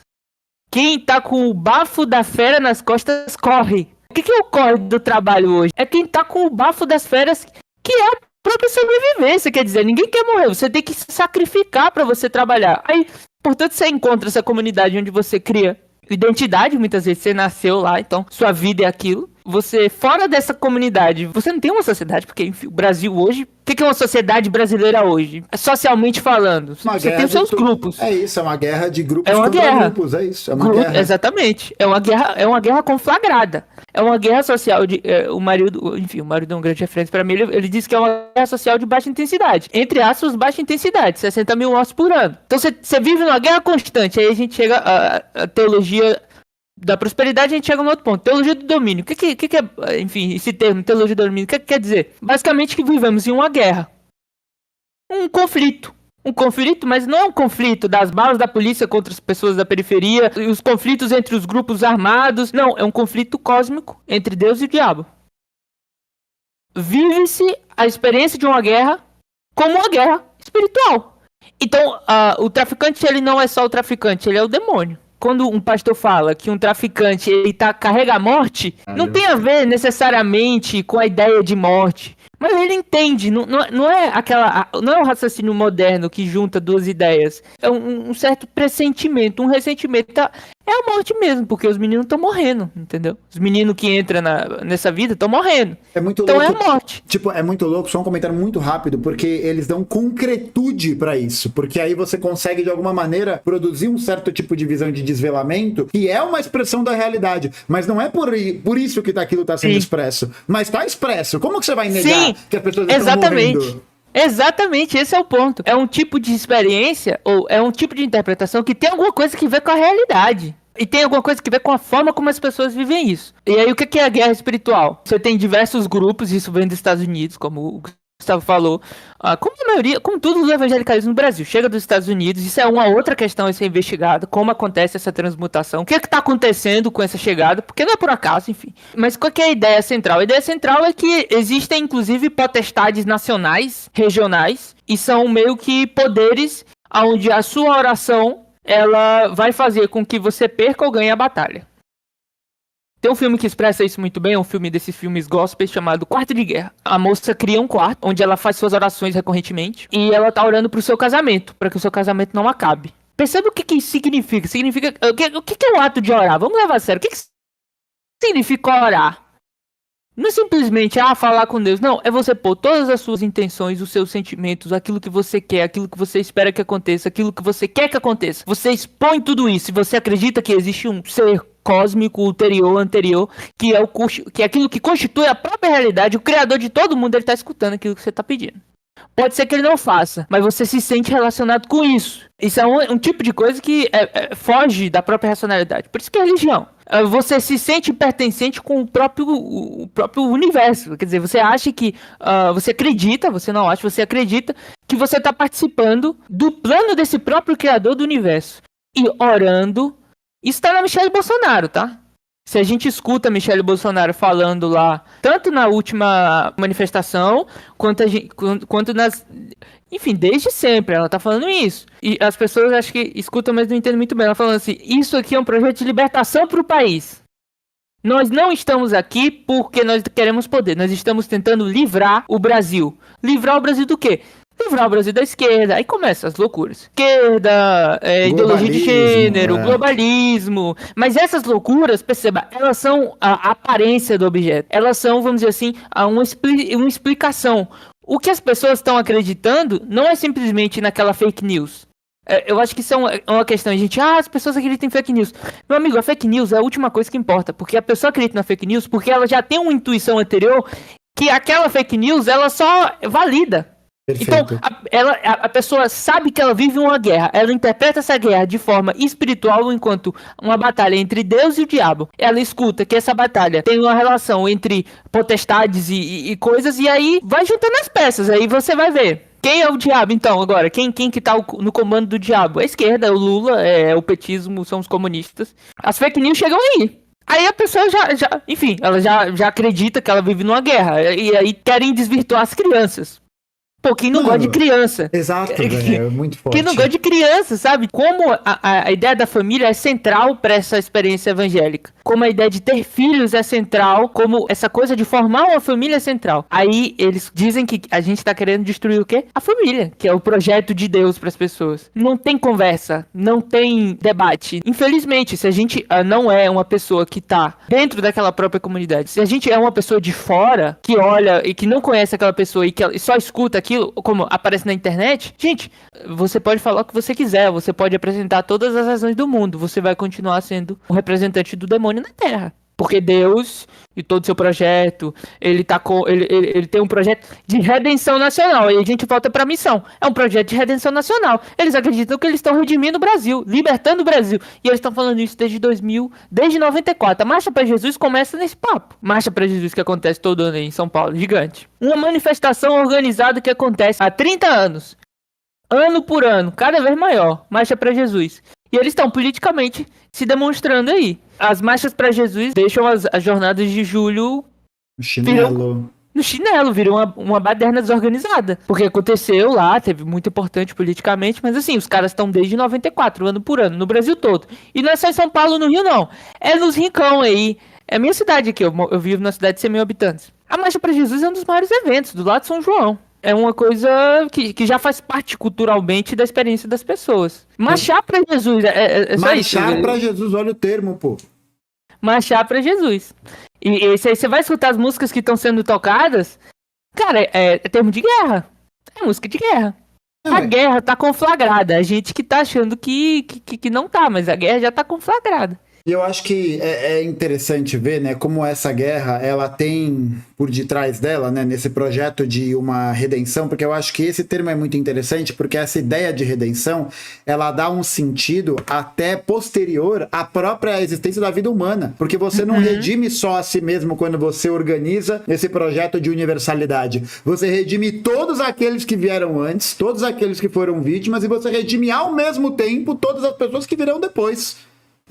Quem tá com o bafo da fera nas costas corre. O que é o corre do trabalho hoje? É quem tá com o bafo das feras, que é a própria sobrevivência. Quer dizer, ninguém quer morrer. Você tem que se sacrificar para você trabalhar. Aí, portanto, você encontra essa comunidade onde você cria identidade. Muitas vezes você nasceu lá, então sua vida é aquilo. Você, fora dessa comunidade, você não tem uma sociedade, porque enfim, o Brasil hoje... O que é uma sociedade brasileira hoje? Socialmente falando. Você tem os seus grupos. É isso, é uma guerra de grupos contra grupos, é isso. É uma guerra. Exatamente. É uma guerra conflagrada. É uma guerra social de... o marido é um grande referência para mim, ele diz que é uma guerra social de baixa intensidade. Entre aspas, baixa intensidade, 60 mil mortos por ano. Então você vive numa guerra constante. Aí a gente chega à teologia da prosperidade, a gente chega no outro ponto. Teologia do domínio. O que é, enfim, esse termo, teologia do domínio, o que quer dizer? Basicamente que vivemos em uma guerra. Um conflito, mas não é um conflito das balas da polícia contra as pessoas da periferia, os conflitos entre os grupos armados. Não, é um conflito cósmico entre Deus e o diabo. Vive-se a experiência de uma guerra como uma guerra espiritual. Então, o traficante, ele não é só o traficante, ele é o demônio. Quando um pastor fala que um traficante carrega a morte, não tem a ver necessariamente com a ideia de morte. Mas ele entende, não é o raciocínio moderno que junta duas ideias. É um certo pressentimento, um ressentimento. É a morte mesmo, porque os meninos estão morrendo, entendeu? Os meninos que entram nessa vida estão morrendo. É muito então louco. É a morte. Tipo, é muito louco, só um comentário muito rápido, porque eles dão concretude pra isso. Porque aí você consegue, de alguma maneira, produzir um certo tipo de visão de desvelamento, que é uma expressão da realidade. Mas não é por isso que aquilo tá sendo expresso. Mas tá expresso. Como que você vai negar que as pessoas estão morrendo? Exatamente, esse é o ponto. É um tipo de experiência, ou é um tipo de interpretação que tem alguma coisa que ver com a realidade. E tem alguma coisa que ver com a forma como as pessoas vivem isso. E aí, o que é a guerra espiritual? Você tem diversos grupos, isso vem dos Estados Unidos, como o Gustavo falou, como tudo do evangelicalismo no Brasil, chega dos Estados Unidos, isso é uma outra questão a ser investigada, como acontece essa transmutação, o que está acontecendo com essa chegada, porque não é por acaso, enfim. Mas qual que é a ideia central? A ideia central é que existem, inclusive, potestades nacionais, regionais, e são meio que poderes onde a sua oração, ela vai fazer com que você perca ou ganhe a batalha. Tem um filme que expressa isso muito bem, é um filme desses filmes gospel chamado Quarto de Guerra. A moça cria um quarto onde ela faz suas orações recorrentemente e ela tá orando pro seu casamento, para que o seu casamento não acabe. Percebe o que que isso significa? Significa o que é o ato de orar? Vamos levar a sério. O que significa orar? Não é simplesmente falar com Deus. Não, é você pôr todas as suas intenções, os seus sentimentos, aquilo que você quer, aquilo que você espera que aconteça, aquilo que você quer que aconteça. Você expõe tudo isso. Se você acredita que existe um ser cósmico ulterior, anterior, que é aquilo que constitui a própria realidade, o criador de todo mundo, ele tá escutando aquilo que você tá pedindo. Pode ser que ele não faça, mas você se sente relacionado com isso. Isso é um tipo de coisa que foge da própria racionalidade. Por isso que é religião. Você se sente pertencente com o próprio universo. Quer dizer, você acha que... você acredita, você não acha, você acredita que você está participando do plano desse próprio criador do universo. E orando... Isso está na Michelle Bolsonaro, tá? Se a gente escuta a Michelle Bolsonaro falando lá, tanto na última manifestação, quanto nas... Enfim, desde sempre ela tá falando isso. E as pessoas acho que escutam, mas não entendem muito bem. Ela falando assim, isso aqui é um projeto de libertação para o país. Nós não estamos aqui porque nós queremos poder. Nós estamos tentando livrar o Brasil. Livrar o Brasil do quê? Livrar o Brasil da esquerda. Aí começa as loucuras. Esquerda, ideologia de gênero, globalismo. Mas essas loucuras, perceba, elas são a aparência do objeto. Elas são, vamos dizer assim, uma explicação. O que as pessoas estão acreditando não é simplesmente naquela fake news. Eu acho que isso é uma questão. A gente, as pessoas acreditam em fake news. Meu amigo, a fake news é a última coisa que importa. Porque a pessoa acredita na fake news porque ela já tem uma intuição anterior que aquela fake news, ela só valida. Perfeito. Então, a pessoa sabe que ela vive uma guerra. Ela interpreta essa guerra de forma espiritual enquanto uma batalha entre Deus e o diabo. Ela escuta que essa batalha tem uma relação entre potestades e coisas. E aí vai juntando as peças. Aí você vai ver. Quem é o diabo, então, agora? Quem que tá no comando do diabo? A esquerda, é o Lula, é o petismo, são os comunistas. As fake news chegam aí. Aí a pessoa enfim, ela já acredita que ela vive numa guerra. E aí querem desvirtuar as crianças. Pô, quem não gosta de criança? Exato, velho, é muito forte. Quem não gosta de criança, sabe? Como a ideia da família é central para essa experiência evangélica. Como a ideia de ter filhos é central, como essa coisa de formar uma família é central. Aí eles dizem que a gente tá querendo destruir o quê? A família, que é o projeto de Deus para as pessoas. Não tem conversa, não tem debate. Infelizmente, se a gente não é uma pessoa que tá dentro daquela própria comunidade, se a gente é uma pessoa de fora, que olha e que não conhece aquela pessoa e que só escuta aquilo, como aparece na internet, gente, você pode falar o que você quiser, você pode apresentar todas as razões do mundo, você vai continuar sendo um representante do demônio na Terra. Porque Deus e todo o seu projeto, ele tem um projeto de redenção nacional. E a gente volta para a missão. É um projeto de redenção nacional. Eles acreditam que eles estão redimindo o Brasil, libertando o Brasil. E eles estão falando isso desde 94. A Marcha para Jesus começa nesse papo. Marcha para Jesus que acontece todo ano aí em São Paulo, gigante. Uma manifestação organizada que acontece há 30 anos. Ano por ano, cada vez maior. Marcha para Jesus. E eles estão politicamente se demonstrando aí. As marchas para Jesus deixam as jornadas de julho no chinelo, viram uma baderna desorganizada. Porque aconteceu lá, teve muito importante politicamente, mas assim, os caras estão desde 94, ano por ano, no Brasil todo. E não é só em São Paulo, no Rio, não. É nos rincão aí. É a minha cidade aqui, eu vivo na cidade de 100 mil habitantes. A Marcha para Jesus é um dos maiores eventos, do lado de São João. É uma coisa que já faz parte culturalmente da experiência das pessoas. Marchar pra Jesus. Marchar pra Jesus, olha o termo, pô. Marchar pra Jesus. E você vai escutar as músicas que estão sendo tocadas, cara, é termo de guerra. É música de guerra. A guerra tá conflagrada. A gente que tá achando que não tá, mas a guerra já tá conflagrada. E eu acho que é interessante ver, né, como essa guerra, ela tem por detrás dela, né, nesse projeto de uma redenção, porque eu acho que esse termo é muito interessante, porque essa ideia de redenção, ela dá um sentido até posterior à própria existência da vida humana, porque você não redime só a si mesmo quando você organiza esse projeto de universalidade, você redime todos aqueles que vieram antes, todos aqueles que foram vítimas, e você redime ao mesmo tempo todas as pessoas que virão depois.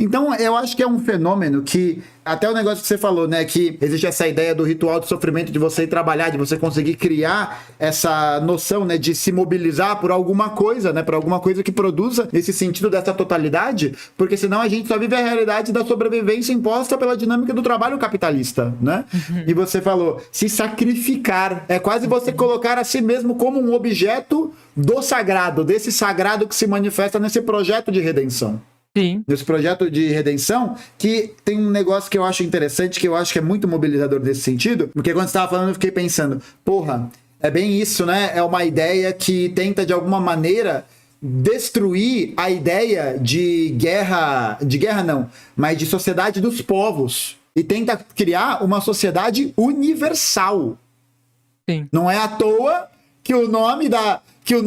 Então, eu acho que é um fenômeno que, até o negócio que você falou, né, que existe essa ideia do ritual de sofrimento, de você ir trabalhar, de você conseguir criar essa noção, né, de se mobilizar por alguma coisa, né, por alguma coisa que produza esse sentido dessa totalidade, porque senão a gente só vive a realidade da sobrevivência imposta pela dinâmica do trabalho capitalista, né? E você falou, se sacrificar, é quase você colocar a si mesmo como um objeto do sagrado, desse sagrado que se manifesta nesse projeto de redenção. Sim. Nesse projeto de redenção, que tem um negócio que eu acho interessante, que eu acho que é muito mobilizador nesse sentido, porque quando você estava falando eu fiquei pensando, porra, é bem isso, né? É uma ideia que tenta de alguma maneira destruir a ideia de guerra não, mas de sociedade dos povos, e tenta criar uma sociedade universal. Sim. Não é à toa que o nome né? Que o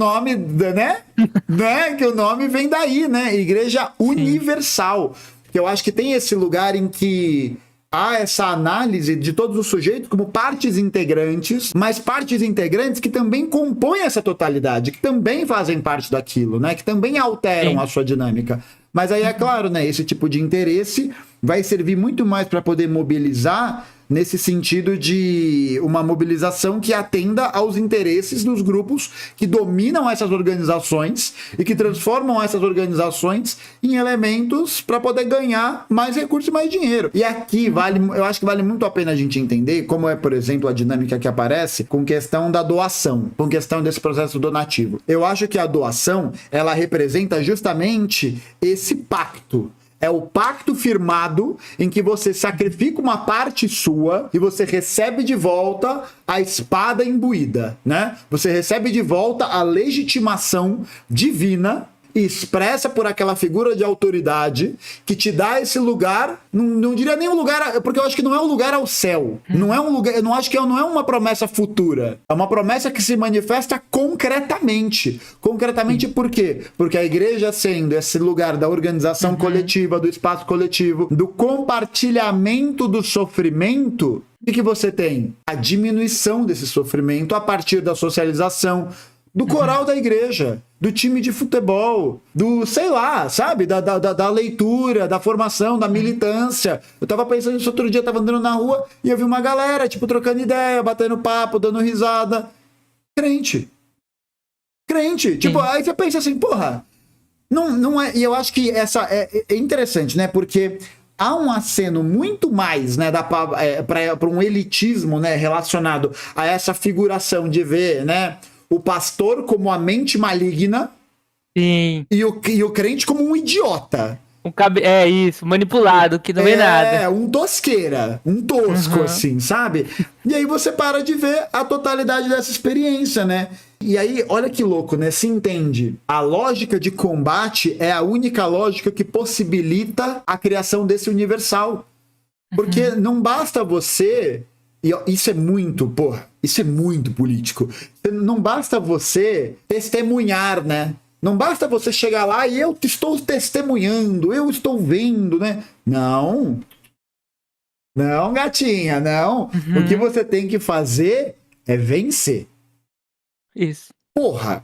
nome vem daí, né? Igreja Universal. Que eu acho que tem esse lugar em que há essa análise de todos os sujeitos como partes integrantes, mas partes integrantes que também compõem essa totalidade, que também fazem parte daquilo, né? Que também alteram a sua dinâmica. Mas aí é claro, né? Esse tipo de interesse vai servir muito mais para poder mobilizar nesse sentido de uma mobilização que atenda aos interesses dos grupos que dominam essas organizações e que transformam essas organizações em elementos para poder ganhar mais recursos e mais dinheiro. E aqui eu acho que vale muito a pena a gente entender como é, por exemplo, a dinâmica que aparece com questão da doação, com questão desse processo donativo. Eu acho que a doação, ela representa justamente esse pacto. É o pacto firmado em que você sacrifica uma parte sua e você recebe de volta a espada imbuída, né? Você recebe de volta a legitimação divina expressa por aquela figura de autoridade que te dá esse lugar, não diria nem um lugar, porque eu acho que não é um lugar ao céu, não é um lugar, eu não acho que não é uma promessa futura, é uma promessa que se manifesta concretamente. Concretamente por quê? Porque a igreja sendo esse lugar da organização coletiva, do espaço coletivo, do compartilhamento do sofrimento, o que você tem? A diminuição desse sofrimento a partir da socialização, do coral da igreja, do time de futebol, do, sei lá, sabe? Da leitura, da formação, da militância. Eu tava pensando nisso outro dia, tava andando na rua e eu vi uma galera, tipo, trocando ideia, batendo papo, dando risada. Crente. Tipo, aí você pensa assim, porra, não é... E eu acho que essa é interessante, né? Porque há um aceno muito mais, né, para um elitismo, né, relacionado a essa figuração de ver, né, o pastor como a mente maligna. Sim. E o crente como um idiota. É isso, manipulado, que não vê nada. É, um tosqueira, um tosco, assim, sabe? E aí você para de ver a totalidade dessa experiência, né? E aí, olha que louco, né? Se entende. A lógica de combate é a única lógica que possibilita a criação desse universal. Porque não basta você... E isso é muito, porra, isso é muito político. Não basta você testemunhar, né? Não basta você chegar lá e eu estou testemunhando, eu estou vendo, né? Não, gatinha, não. O que você tem que fazer é vencer. Isso. Porra,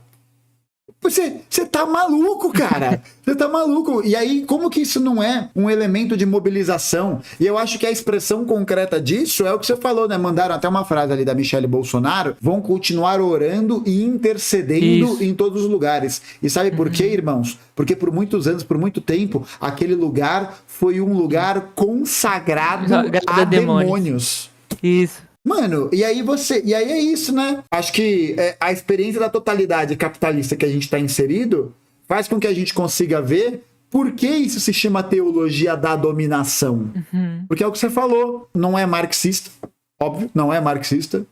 você tá maluco, cara. Você tá maluco. E aí, como que isso não é um elemento de mobilização? E eu acho que a expressão concreta disso é o que você falou, né? Mandaram até uma frase ali da Michelle Bolsonaro. Vão continuar orando e intercedendo em todos os lugares. E sabe por quê, irmãos? Porque por muitos anos, por muito tempo, aquele lugar foi um lugar consagrado a demônios. Isso. Mano, e aí é isso, né? Acho que a experiência da totalidade capitalista que a gente está inserido faz com que a gente consiga ver por que isso se chama teologia da dominação. Porque é o que você falou, não é marxista, óbvio, não é marxista,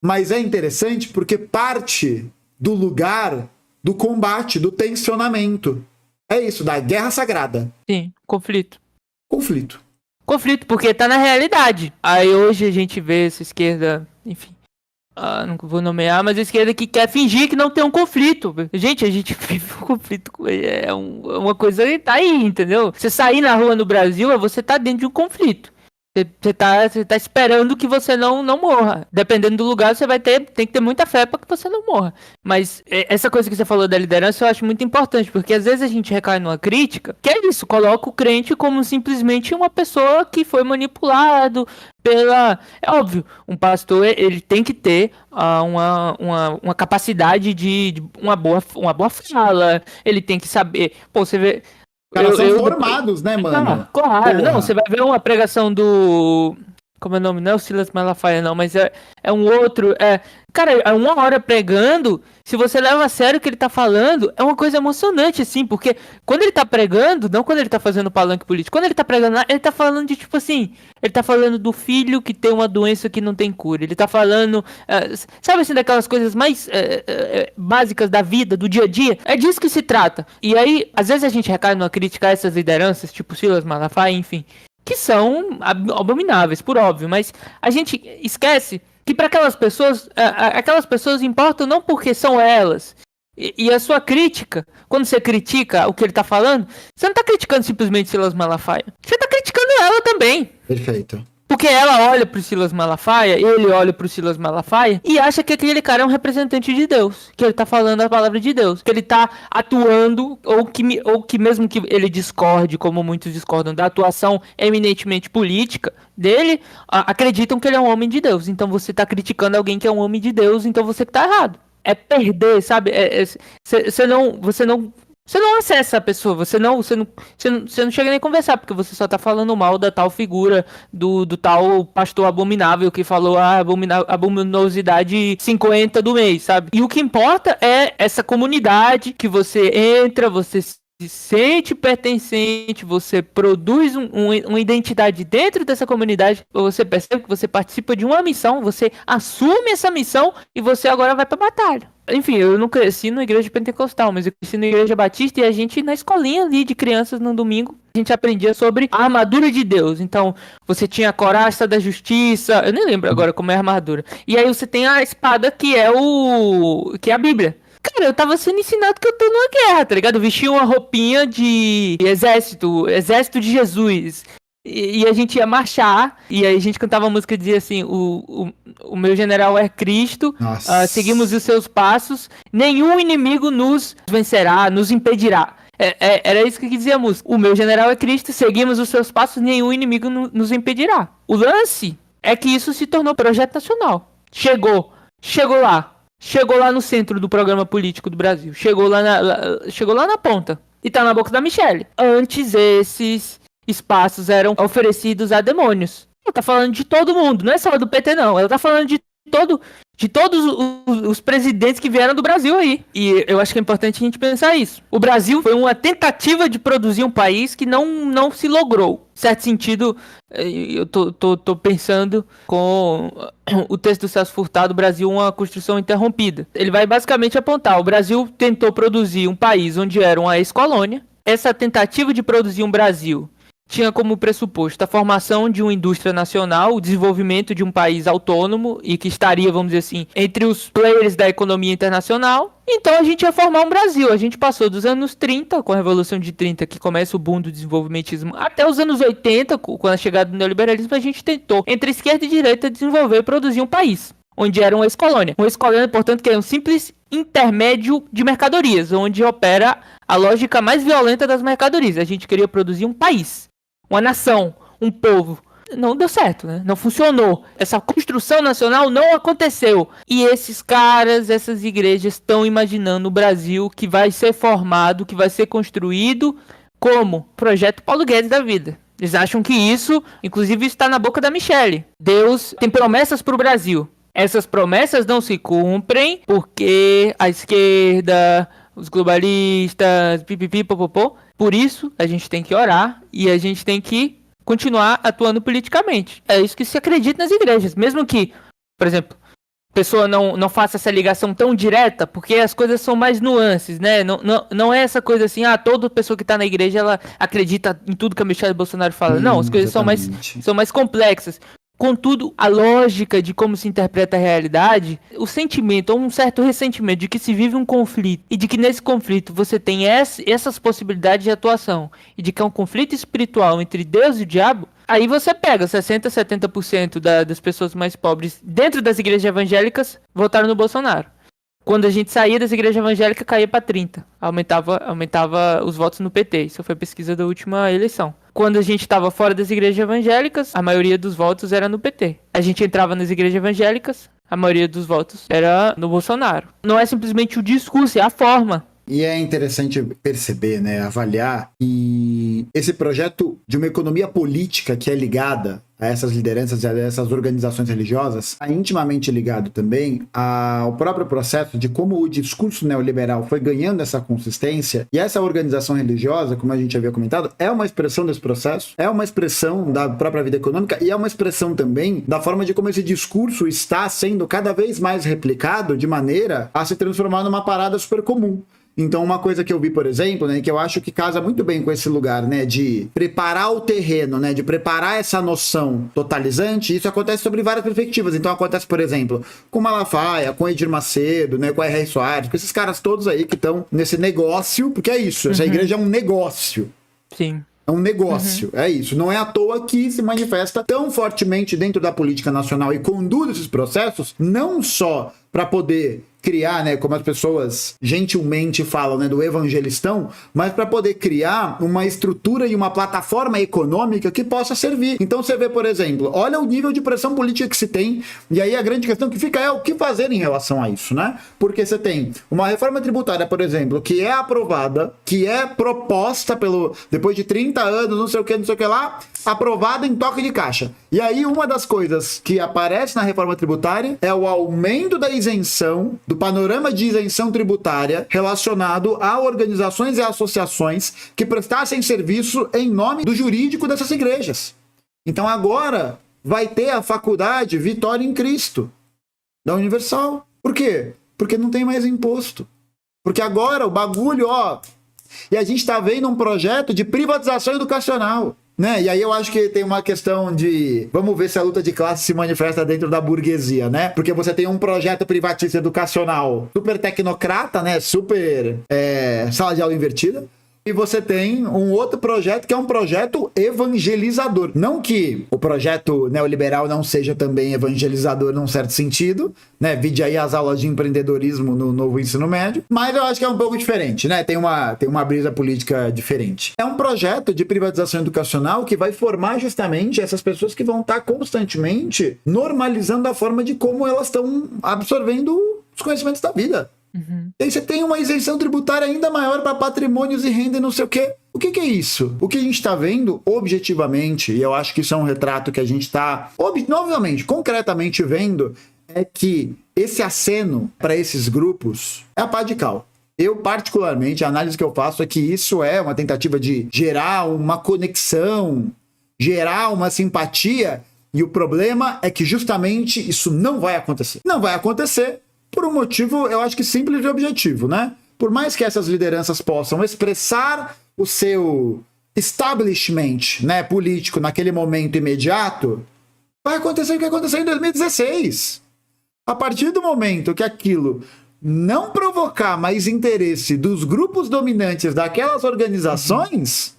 mas é interessante porque parte do lugar do combate, do tensionamento. É isso, da guerra sagrada. Sim, conflito. Conflito, porque tá na realidade. Aí hoje a gente vê essa esquerda, enfim, não vou nomear, mas a esquerda que quer fingir que não tem um conflito. Gente, a gente vive um conflito, uma coisa que tá aí, entendeu? Você sair na rua no Brasil, você tá dentro de um conflito. Você tá esperando que você não morra. Dependendo do lugar, tem que ter muita fé para que você não morra. Mas essa coisa que você falou da liderança eu acho muito importante, porque às vezes a gente recai numa crítica, que é isso, coloca o crente como simplesmente uma pessoa que foi manipulado pela... É óbvio, um pastor, ele tem que ter uma capacidade de uma boa fala, ele tem que saber... Pô, você vê... Caras são formados, né, mano? Claro, não, você vai ver uma pregação do... Como é o nome? Não é o Silas Malafaia, não, mas é um outro. Cara, é 1 hora pregando. Se você leva a sério o que ele tá falando, é uma coisa emocionante, assim, porque quando ele tá pregando, não quando ele tá fazendo palanque político, quando ele tá pregando lá, ele tá falando de tipo assim, ele tá falando do filho que tem uma doença que não tem cura. Ele tá falando, sabe assim, daquelas coisas mais básicas da vida, do dia a dia. É disso que se trata. E aí, às vezes a gente recai numa crítica a essas lideranças, tipo Silas Malafaia, enfim, que são abomináveis, por óbvio, mas a gente esquece que para aquelas pessoas importam não porque são elas. E a sua crítica, quando você critica o que ele tá falando, você não tá criticando simplesmente Silas Malafaia, você tá criticando ela também. Perfeito. Porque ela olha pro Silas Malafaia, ele olha pro Silas Malafaia e acha que aquele cara é um representante de Deus, que ele tá falando a palavra de Deus, que ele tá atuando, ou que mesmo que ele discorde, como muitos discordam, da atuação eminentemente política dele, acreditam que ele é um homem de Deus. Então você tá criticando alguém que é um homem de Deus, então você que tá errado. É perder, sabe? Você não acessa a pessoa, você não chega nem a conversar, porque você só tá falando mal da tal figura, do tal pastor abominável que falou a abominosidade 50 do mês, sabe? E o que importa é essa comunidade que você entra, você se sente pertencente, você produz uma identidade dentro dessa comunidade, você percebe que você participa de uma missão, você assume essa missão e você agora vai pra batalha. Enfim, eu não cresci na igreja pentecostal, mas eu cresci na igreja batista e a gente, na escolinha ali de crianças no domingo, a gente aprendia sobre a armadura de Deus. Então, você tinha a coraça da justiça, eu nem lembro agora como é a armadura. E aí você tem a espada que é a Bíblia. Cara, eu tava sendo ensinado que eu tô numa guerra, tá ligado? Eu vestia uma roupinha de exército de Jesus. E a gente ia marchar, e aí a gente cantava a música e dizia assim, o meu general é Cristo, seguimos os seus passos, nenhum inimigo nos vencerá, nos impedirá. Era isso que dizia a música. O meu general é Cristo, seguimos os seus passos, nenhum inimigo nos impedirá. O lance é que isso se tornou projeto nacional. Chegou lá no centro do programa político do Brasil. Chegou lá na ponta. E tá na boca da Michelle. Antes esses espaços eram oferecidos a demônios. Ela tá falando de todo mundo, não é só do PT não. Ela tá falando de todos os presidentes que vieram do Brasil aí. E eu acho que é importante a gente pensar isso. O Brasil foi uma tentativa de produzir um país que não se logrou. Em certo sentido, eu tô pensando com o texto do Celso Furtado, Brasil, uma construção interrompida. Ele vai basicamente apontar, o Brasil tentou produzir um país onde era uma ex-colônia. Essa tentativa de produzir um Brasil tinha como pressuposto a formação de uma indústria nacional, o desenvolvimento de um país autônomo e que estaria, vamos dizer assim, entre os players da economia internacional. Então a gente ia formar um Brasil. A gente passou dos anos 30, com a Revolução de 30, que começa o boom do desenvolvimentismo, até os anos 80, com a chegada do neoliberalismo, a gente tentou, entre esquerda e direita, desenvolver e produzir um país, onde era uma ex-colônia. Uma ex-colônia, portanto, que é um simples intermédio de mercadorias, onde opera a lógica mais violenta das mercadorias. A gente queria produzir um país, uma nação, um povo. Não deu certo, né? Não funcionou. Essa construção nacional não aconteceu. E esses caras, essas igrejas estão imaginando o Brasil que vai ser formado, que vai ser construído como projeto Paulo Guedes da vida. Eles acham que isso, inclusive, está na boca da Michelle. Deus tem promessas para o Brasil. Essas promessas não se cumprem porque a esquerda, os globalistas, popopó. Por isso, a gente tem que orar e a gente tem que continuar atuando politicamente. É isso que se acredita nas igrejas. Mesmo que, por exemplo, a pessoa não faça essa ligação tão direta, porque as coisas são mais nuances, né? Não é essa coisa assim, toda pessoa que está na igreja, ela acredita em tudo que a Michelle Bolsonaro fala. Não, as coisas são mais complexas. Contudo, a lógica de como se interpreta a realidade, o sentimento, ou um certo ressentimento de que se vive um conflito e de que nesse conflito você tem essas possibilidades de atuação e de que é um conflito espiritual entre Deus e o diabo, aí você pega 60%, 70% das pessoas mais pobres dentro das igrejas evangélicas votaram no Bolsonaro. Quando a gente saía das igrejas evangélicas, caía para 30%. Aumentava os votos no PT. Isso foi pesquisa da última eleição. Quando a gente estava fora das igrejas evangélicas, a maioria dos votos era no PT. A gente entrava nas igrejas evangélicas, a maioria dos votos era no Bolsonaro. Não é simplesmente o discurso, é a forma. E é interessante perceber, né, avaliar que esse projeto de uma economia política que é ligada a essas lideranças e a essas organizações religiosas, está intimamente ligado também ao próprio processo de como o discurso neoliberal foi ganhando essa consistência, e essa organização religiosa, como a gente havia comentado, é uma expressão desse processo, é uma expressão da própria vida econômica e é uma expressão também da forma de como esse discurso está sendo cada vez mais replicado de maneira a se transformar numa parada super comum. Então, uma coisa que eu vi, por exemplo, né, que eu acho que casa muito bem com esse lugar, né, de preparar o terreno, né, de preparar essa noção totalizante, isso acontece sobre várias perspectivas. Então, acontece, por exemplo, com Malafaia, com Edir Macedo, né, com R.R. Soares, com esses caras todos aí que estão nesse negócio, porque é isso, essa igreja é um negócio. Sim. É um negócio, é isso. Não é à toa que se manifesta tão fortemente dentro da política nacional e conduz esses processos, não só para poder criar, né, como as pessoas gentilmente falam, né, do evangelistão, mas para poder criar uma estrutura e uma plataforma econômica que possa servir. Então você vê, por exemplo, olha o nível de pressão política que se tem, e aí a grande questão que fica é o que fazer em relação a isso, né? Porque você tem uma reforma tributária, por exemplo, que é aprovada, que é proposta depois de 30 anos, não sei o que lá, aprovada em toque de caixa. E aí uma das coisas que aparece na reforma tributária é o aumento da isenção, do panorama de isenção tributária relacionado a organizações e associações que prestassem serviço em nome do jurídico dessas igrejas. Então agora vai ter a faculdade Vitória em Cristo, da Universal. Por quê? Porque não tem mais imposto. Porque agora o bagulho, e a gente está vendo um projeto de privatização educacional. Né? E aí eu acho que tem uma questão de... Vamos ver se a luta de classe se manifesta dentro da burguesia, né? Porque você tem um projeto privatista educacional super tecnocrata, né? Super sala de aula invertida. E você tem um outro projeto que é um projeto evangelizador. Não que o projeto neoliberal não seja também evangelizador num certo sentido, né? Vide aí as aulas de empreendedorismo no novo ensino médio, mas eu acho que é um pouco diferente, né? Tem uma brisa política diferente. É um projeto de privatização educacional que vai formar justamente essas pessoas que vão estar constantemente normalizando a forma de como elas estão absorvendo os conhecimentos da vida. Uhum. E aí você tem uma isenção tributária ainda maior para patrimônios e renda e não sei o quê. O que é isso? O que a gente está vendo objetivamente, e eu acho que isso é um retrato que a gente está, novamente, concretamente vendo, é que esse aceno para esses grupos é a pá de cal. Eu, particularmente, a análise que eu faço é que isso é uma tentativa de gerar uma conexão, gerar uma simpatia, e o problema é que justamente isso não vai acontecer. Não vai acontecer por um motivo, eu acho que simples e objetivo, né? Por mais que essas lideranças possam expressar o seu establishment, né, político naquele momento imediato, vai acontecer o que aconteceu em 2016. A partir do momento que aquilo não provocar mais interesse dos grupos dominantes daquelas organizações,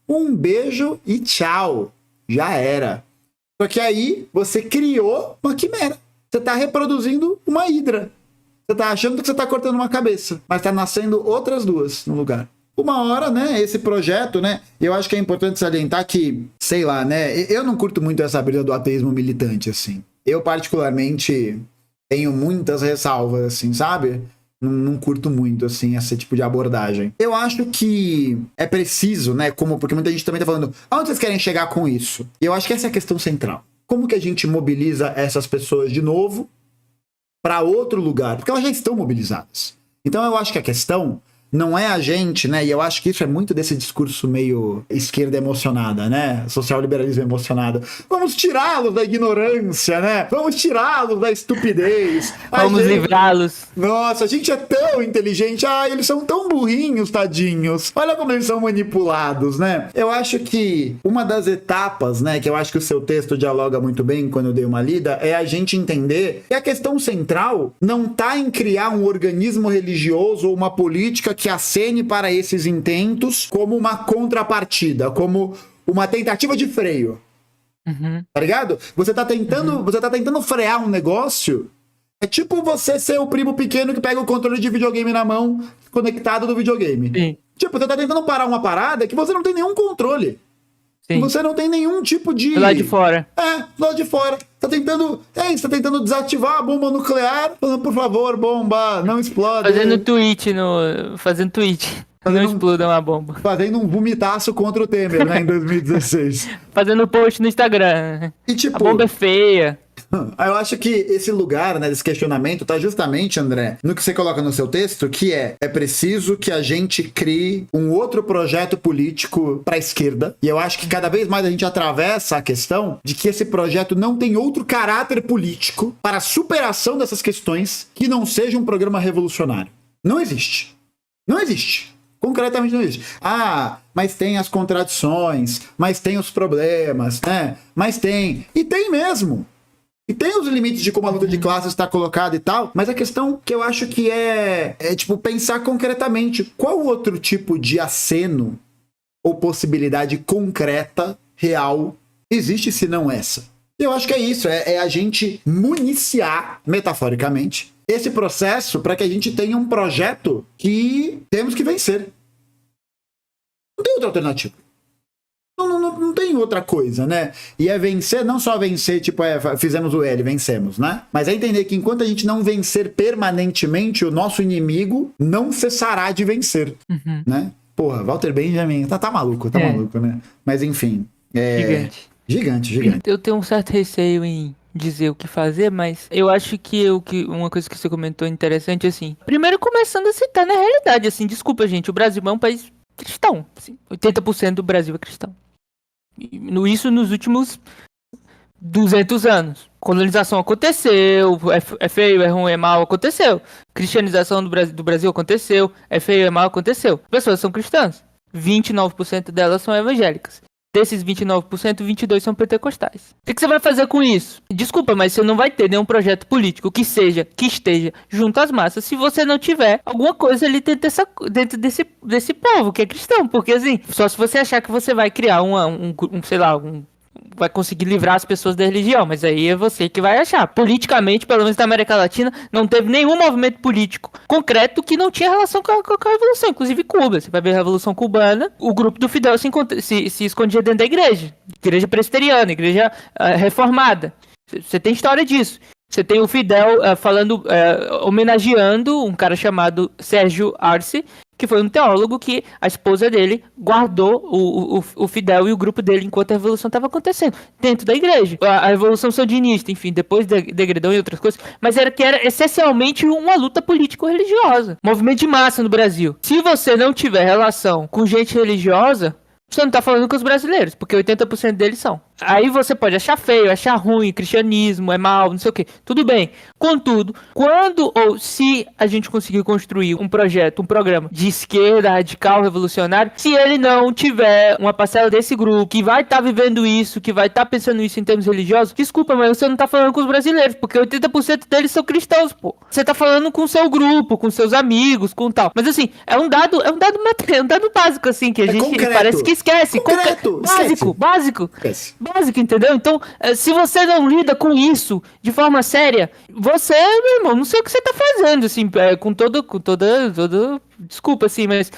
um beijo e tchau. Já era. Só que aí você criou uma quimera. Você está reproduzindo uma hidra. Você está achando que você está cortando uma cabeça, mas está nascendo outras duas no lugar. Uma hora, né, esse projeto, né, eu acho que é importante salientar que, sei lá, né, eu não curto muito essa brisa do ateísmo militante, assim. Eu, particularmente, tenho muitas ressalvas, assim, sabe? Não curto muito, assim, esse tipo de abordagem. Eu acho que é preciso, né, porque muita gente também está falando, aonde vocês querem chegar com isso? E eu acho que essa é a questão central. Como que a gente mobiliza essas pessoas de novo para outro lugar? Porque elas já estão mobilizadas. Então eu acho que a questão não é a gente, né? E eu acho que isso é muito desse discurso meio esquerda emocionada, né? Social-liberalismo emocionado. Vamos tirá-los da ignorância, né? Vamos tirá-los da estupidez. Vamos livrá-los. Nossa, a gente é tão inteligente. Ah, eles são tão burrinhos, tadinhos. Olha como eles são manipulados, né? Eu acho que uma das etapas, né, que eu acho que o seu texto dialoga muito bem quando eu dei uma lida, é a gente entender que a questão central não tá em criar um organismo religioso ou uma política que acene para esses intentos como uma contrapartida, como uma tentativa de freio. Tá ligado? Você tá tentando frear um negócio. É tipo você ser o primo pequeno que pega o controle de videogame na mão, conectado do videogame. Sim. Tipo, você tá tentando parar uma parada que você não tem nenhum controle. Sim. Você não tem nenhum tipo de... Do lado de fora. Do lado de fora. Tá tentando desativar a bomba nuclear, falando, por favor, bomba, não explode. Fazendo tweet. Não explodam a bomba. Fazendo um vomitaço contra o Temer, né, em 2016. Fazendo post no Instagram. E tipo... A bomba é feia. Eu acho que esse lugar, né, desse questionamento tá justamente, André, no que você coloca no seu texto, que é preciso que a gente crie um outro projeto político para a esquerda. E eu acho que cada vez mais a gente atravessa a questão de que esse projeto não tem outro caráter político para a superação dessas questões que não seja um programa revolucionário. Não existe. Não existe. Concretamente não existe. Ah, mas tem as contradições, mas tem os problemas, né? Mas tem. E tem mesmo. E tem os limites de como a luta de classes está colocada e tal, mas a questão que eu acho que é tipo, pensar concretamente qual outro tipo de aceno ou possibilidade concreta, real, existe se não essa. Eu acho que é isso, é a gente municiar, metaforicamente, esse processo para que a gente tenha um projeto que temos que vencer. Não tem outra alternativa. Não tem outra coisa, né? E é vencer, não só vencer, tipo, fizemos o L, vencemos, né? Mas é entender que enquanto a gente não vencer permanentemente, o nosso inimigo não cessará de vencer, né? Porra, Walter Benjamin, tá maluco, né? Mas enfim. Gigante. Eu tenho um certo receio em dizer o que fazer, mas eu acho que uma coisa que você comentou interessante, assim, primeiro começando a citar na realidade, assim, desculpa, gente, o Brasil é um país cristão, assim, 80% do Brasil é cristão. Isso nos últimos 200 anos. Colonização aconteceu, é feio, é ruim, é mal, aconteceu. Cristianização do Brasil aconteceu, é feio, é mal, aconteceu. As pessoas são cristãs. 29% delas são evangélicas. Desses 29%, 22% são pentecostais. O que você vai fazer com isso? Desculpa, mas você não vai ter nenhum projeto político que esteja junto às massas se você não tiver alguma coisa ali dentro desse povo que é cristão. Porque assim, só se você achar que você vai criar vai conseguir livrar as pessoas da religião, mas aí é você que vai achar. Politicamente, pelo menos na América Latina, não teve nenhum movimento político concreto que não tinha relação com a Revolução, inclusive Cuba. Você vai ver a Revolução Cubana, o grupo do Fidel se escondia dentro da igreja presbiteriana, igreja reformada. Você tem história disso. Você tem o Fidel homenageando um cara chamado Sérgio Arce, que foi um teólogo que a esposa dele guardou o Fidel e o grupo dele enquanto a Revolução estava acontecendo, dentro da igreja. A Revolução Sandinista, enfim, depois degradou em outras coisas, mas era essencialmente uma luta político-religiosa. Movimento de massa no Brasil. Se você não tiver relação com gente religiosa, você não tá falando com os brasileiros, porque 80% deles são. Aí você pode achar feio, achar ruim, cristianismo é mal, não sei o que. Tudo bem. Contudo, quando ou se a gente conseguir construir um projeto, um programa de esquerda, radical, revolucionário, se ele não tiver uma parcela desse grupo que vai estar vivendo isso, que vai estar pensando isso em termos religiosos, desculpa, mas você não tá falando com os brasileiros, porque 80% deles são cristãos, pô. Você tá falando com o seu grupo, com seus amigos, com tal. Mas assim, é um dado básico, assim, que a gente concreto. Parece que esquece. Concreto. Básico. Esquece. Básico, entendeu? Então, se você não lida com isso de forma séria, você, meu irmão, não sei o que você tá fazendo, assim, com toda desculpa, assim, mas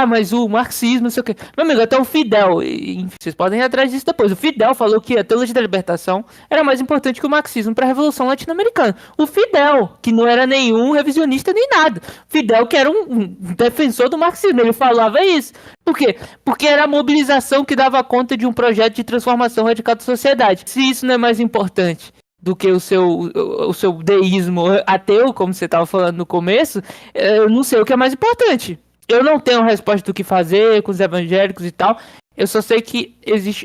mas o marxismo, não sei o que. Meu amigo, até o Fidel, enfim, vocês podem ir atrás disso depois. O Fidel falou que a teologia da libertação era mais importante que o marxismo para a Revolução Latino-Americana. O Fidel, que não era nenhum revisionista nem nada. Fidel, que era um defensor do marxismo, ele falava isso. Por quê? Porque era a mobilização que dava conta de um projeto de transformação radical da sociedade. Se isso não é mais importante do que o seu deísmo ateu, como você estava falando no começo, eu não sei o que é mais importante. Eu não tenho resposta do que fazer com os evangélicos e tal. Eu só sei que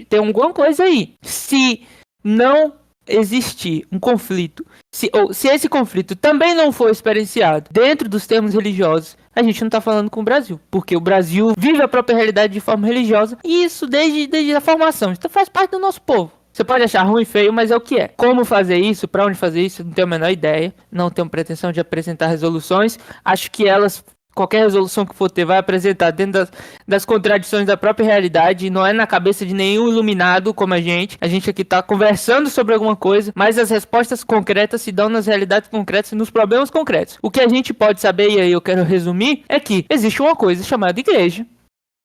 tem alguma coisa aí. Se não existir um conflito, se esse conflito também não for experienciado dentro dos termos religiosos, a gente não tá falando com o Brasil. Porque o Brasil vive a própria realidade de forma religiosa. E isso desde a formação. Isso faz parte do nosso povo. Você pode achar ruim, feio, mas é o que é. Como fazer isso, pra onde fazer isso, não tenho a menor ideia. Não tenho pretensão de apresentar resoluções. Acho que qualquer resolução que for ter, vai apresentar dentro das contradições da própria realidade. Não é na cabeça de nenhum iluminado como a gente. A gente aqui tá conversando sobre alguma coisa, mas as respostas concretas se dão nas realidades concretas e nos problemas concretos. O que a gente pode saber, e aí eu quero resumir, é que existe uma coisa chamada igreja.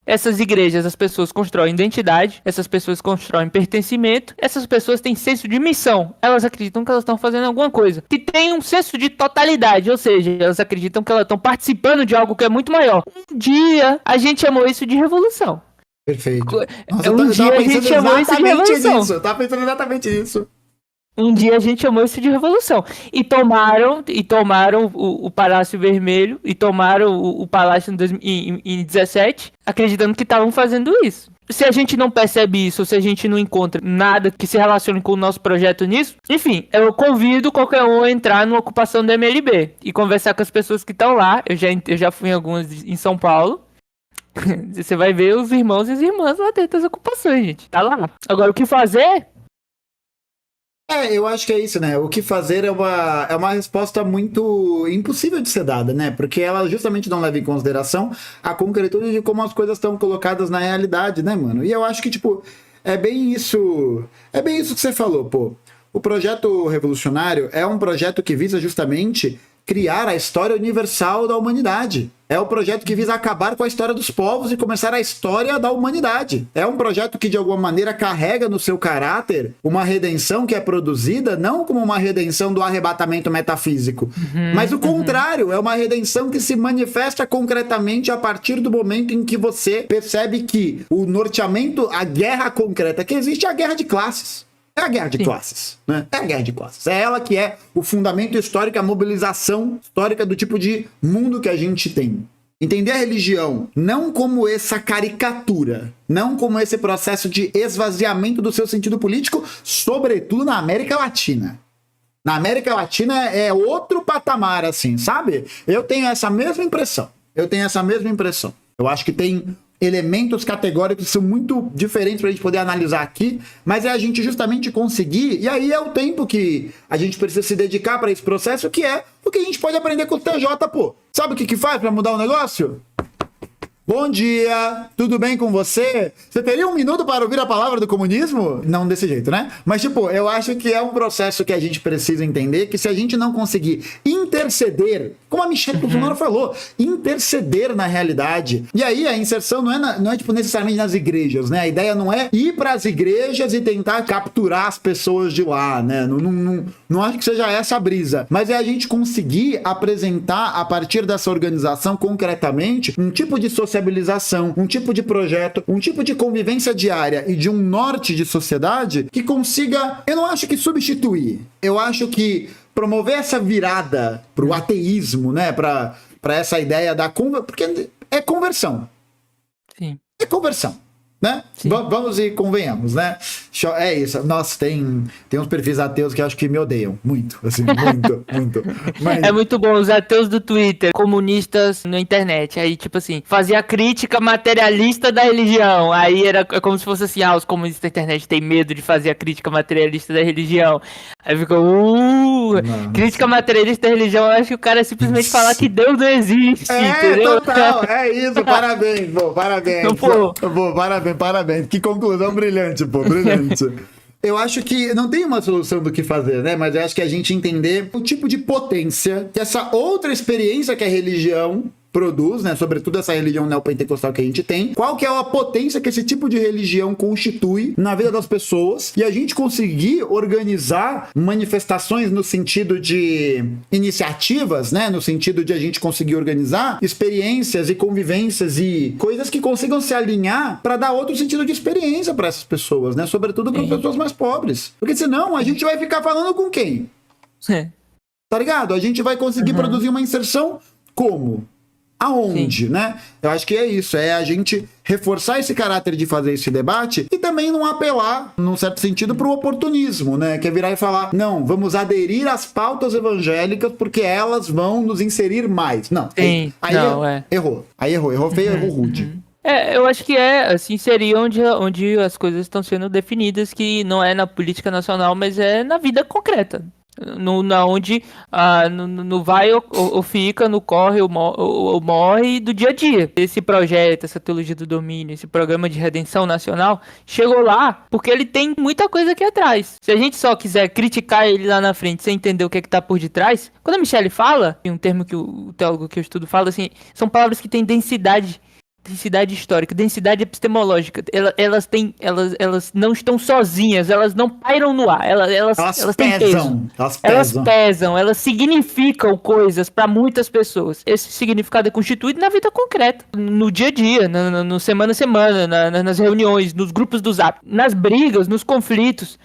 Essas igrejas, as pessoas constroem identidade, essas pessoas constroem pertencimento, essas pessoas têm senso de missão. Elas acreditam que elas estão fazendo alguma coisa. Que tem um senso de totalidade, ou seja, elas acreditam que elas estão participando de algo que é muito maior. Um dia, a gente chamou isso de revolução. Perfeito. Nossa, dia a gente chamou isso de revolução. Eu tava pensando exatamente nisso. Um dia a gente chamou isso de revolução. E tomaram o Palácio Vermelho, e tomaram o Palácio em 17, acreditando que estavam fazendo isso. Se a gente não percebe isso, ou se a gente não encontra nada que se relacione com o nosso projeto nisso, enfim, eu convido qualquer um a entrar na ocupação do MLB e conversar com as pessoas que estão lá. Eu já fui em algumas em São Paulo. Você vai ver os irmãos e as irmãs lá dentro das ocupações, gente. Tá lá. Agora, o que fazer? Eu acho que é isso, né? O que fazer é uma resposta muito impossível de ser dada, né? Porque ela justamente não leva em consideração a concretude de como as coisas estão colocadas na realidade, né, mano? E eu acho que, tipo, é bem isso que você falou, pô. O projeto revolucionário é um projeto que visa justamente criar a história universal da humanidade. É um projeto que visa acabar com a história dos povos e começar a história da humanidade. É um projeto que, de alguma maneira, carrega no seu caráter uma redenção que é produzida não como uma redenção do arrebatamento metafísico, mas o contrário, é uma redenção que se manifesta concretamente a partir do momento em que você percebe que o norteamento, a guerra concreta que existe é a guerra de classes. É a guerra de classes, né? É a guerra de classes. É ela que é o fundamento histórico, a mobilização histórica do tipo de mundo que a gente tem. Entender a religião não como essa caricatura, não como esse processo de esvaziamento do seu sentido político, sobretudo na América Latina. Na América Latina é outro patamar, assim, sabe? Eu tenho essa mesma impressão. Eu acho que tem elementos categóricos que são muito diferentes para a gente poder analisar aqui, mas é a gente justamente conseguir, e aí é o tempo que a gente precisa se dedicar para esse processo, que é o que a gente pode aprender com o TJ, pô. Sabe o que faz para mudar o negócio? Bom dia, tudo bem com você? Você teria um minuto para ouvir a palavra do comunismo? Não desse jeito, né? Mas, tipo, eu acho que é um processo que a gente precisa entender, que se a gente não conseguir interceder, como a Michelle Bolsonaro falou, interceder na realidade. E aí a inserção não é tipo, necessariamente nas igrejas, né? A ideia não é ir para as igrejas e tentar capturar as pessoas de lá, né? Não acho que seja essa a brisa. Mas é a gente conseguir apresentar, a partir dessa organização, concretamente, um tipo de sociabilização, um tipo de projeto, um tipo de convivência diária e de um norte de sociedade que consiga, eu não acho que substituir, eu acho que promover essa virada pro ateísmo, né, pra essa ideia da conversão, porque é conversão. Sim. É conversão, né? Vamos e convenhamos, né? É isso. Nossa, tem uns perfis ateus que eu acho que me odeiam muito, assim, muito. Mas... É muito bom, os ateus do Twitter, comunistas na internet, aí tipo assim, fazia a crítica materialista da religião, aí era como se fosse assim, os comunistas da internet têm medo de fazer a crítica materialista da religião, aí fica, crítica materialista da religião, eu acho que o cara simplesmente falar que Deus não existe, entendeu? Total, é isso, parabéns, pô, parabéns. Pô, parabéns, que conclusão brilhante, pô, brilhante. Eu acho que não tem uma solução do que fazer, né? Mas eu acho que a gente entender o tipo de potência que essa outra experiência que é religião produz, né? Sobretudo essa religião neopentecostal que a gente tem. Qual que é a potência que esse tipo de religião constitui na vida das pessoas e a gente conseguir organizar manifestações no sentido de iniciativas, né? No sentido de a gente conseguir organizar experiências e convivências e coisas que consigam se alinhar para dar outro sentido de experiência para essas pessoas, né? Sobretudo para as pessoas mais pobres. Porque senão a gente vai ficar falando com quem? Tá ligado? A gente vai conseguir produzir uma inserção como? Aonde, né? Eu acho que é isso, é a gente reforçar esse caráter de fazer esse debate e também não apelar, num certo sentido, para o oportunismo, né? Que é virar e falar, não, vamos aderir às pautas evangélicas porque elas vão nos inserir mais. Não, Sim, aí não, errou. Aí errou feio, errou rude. Eu acho que assim, seria onde as coisas estão sendo definidas, que não é na política nacional, mas é na vida concreta. Onde no vai ou fica, no corre ou morre do dia a dia. Esse projeto, essa teologia do domínio, esse programa de redenção nacional, chegou lá porque ele tem muita coisa aqui atrás. Se a gente só quiser criticar ele lá na frente sem entender o que tá por detrás, quando a Michelle fala, um termo que o teólogo que eu estudo fala, assim, são palavras que têm densidade histórica, densidade epistemológica. Elas não estão sozinhas, elas não pairam no ar, elas têm peso. Elas pesam, elas significam coisas para muitas pessoas. Esse significado é constituído na vida concreta, no dia a dia, no semana a semana, nas reuniões, nos grupos do Zap, nas brigas, nos conflitos.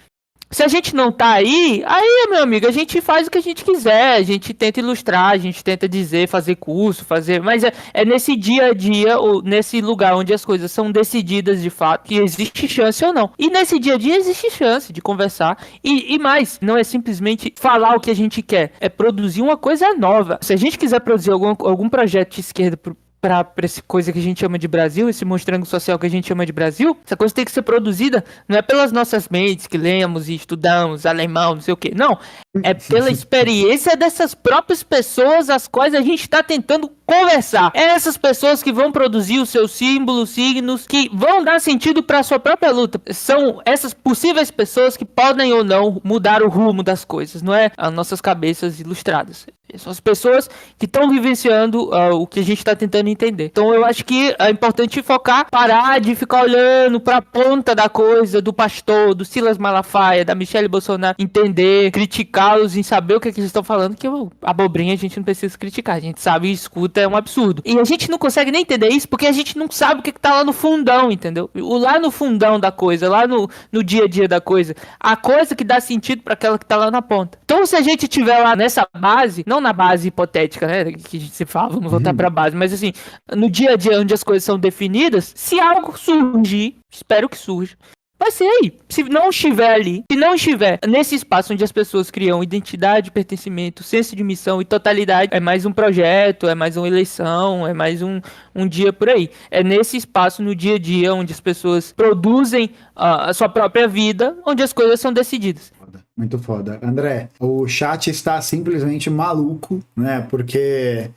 Se a gente não tá aí, meu amigo, a gente faz o que a gente quiser, a gente tenta ilustrar, a gente tenta dizer, fazer curso, mas é nesse dia a dia, ou nesse lugar onde as coisas são decididas de fato, que existe chance ou não. E nesse dia a dia existe chance de conversar, e mais, não é simplesmente falar o que a gente quer, é produzir uma coisa nova. Se a gente quiser produzir algum projeto de esquerda para essa coisa que a gente chama de Brasil, esse monstrango social que a gente chama de Brasil, essa coisa tem que ser produzida não é pelas nossas mentes que lemos e estudamos alemão, não sei o que, não, é pela experiência dessas próprias pessoas as quais a gente está tentando conversar. É essas pessoas que vão produzir os seus símbolos, signos, que vão dar sentido para a sua própria luta. São essas possíveis pessoas que podem ou não mudar o rumo das coisas, não é as nossas cabeças ilustradas. São as pessoas que estão vivenciando o que a gente está tentando entender. Então eu acho que é importante focar, parar de ficar olhando para a ponta da coisa, do pastor, do Silas Malafaia, da Michelle Bolsonaro, entender, criticá-los e saber o que eles estão falando, que a abobrinha a gente não precisa criticar, a gente sabe e escuta, é um absurdo. E a gente não consegue nem entender isso porque a gente não sabe o que tá lá no fundão, entendeu? Lá no fundão da coisa, lá no dia a dia da coisa, a coisa que dá sentido para aquela que tá lá na ponta. Então se a gente tiver lá nessa base, não na base hipotética, né, que a gente se fala, vamos voltar pra base, mas assim, no dia a dia onde as coisas são definidas, se algo surgir, espero que surja, vai ser aí. Se não estiver ali, se não estiver nesse espaço onde as pessoas criam identidade, pertencimento, senso de missão e totalidade, é mais um projeto, é mais uma eleição, é mais um dia por aí. É nesse espaço, no dia a dia, onde as pessoas produzem a sua própria vida, onde as coisas são decididas. Muito foda. André, o chat está simplesmente maluco, né? Porque...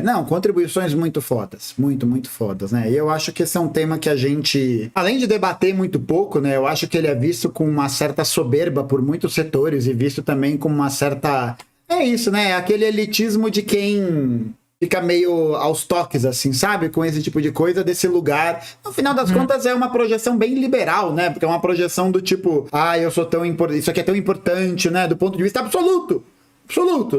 não, contribuições muito fodas, muito fodas, né? E eu acho que esse é um tema que a gente, além de debater muito pouco, né? Eu acho que ele é visto com uma certa soberba por muitos setores e visto também com uma certa... É isso, né? Aquele elitismo de quem fica meio aos toques, assim, sabe? Com esse tipo de coisa, desse lugar. No final das contas, é uma projeção bem liberal, né? Porque é uma projeção do tipo, eu sou tão importante, isso aqui é tão importante, né? Do ponto de vista absoluto,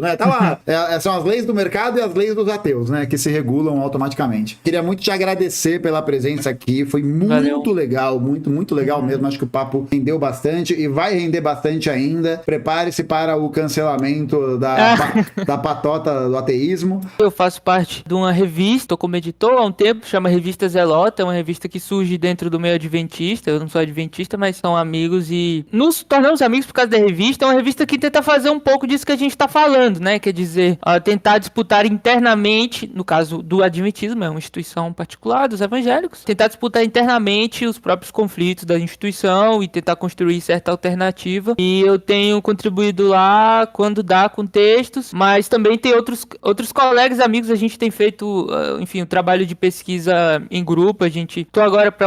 né? Tá lá. São as leis do mercado e as leis dos ateus, né? Que se regulam automaticamente. Queria muito te agradecer pela presença aqui. Foi muito legal, muito legal mesmo. Acho que o papo rendeu bastante e vai render bastante ainda. Prepare-se para o cancelamento da patota do ateísmo. Eu faço parte de uma revista, tô como editor há um tempo, chama Revista Zelota. É uma revista que surge dentro do meio adventista. Eu não sou adventista, mas são amigos e nos tornamos amigos por causa da revista. É uma revista que tenta fazer um pouco disso que a gente tá falando, né? Quer dizer, tentar disputar internamente, no caso do adventismo, é uma instituição particular dos evangélicos, tentar disputar internamente os próprios conflitos da instituição e tentar construir certa alternativa. E eu tenho contribuído lá quando dá com textos, mas também tem outros colegas, amigos, a gente tem feito, enfim, um trabalho de pesquisa em grupo. Tô agora para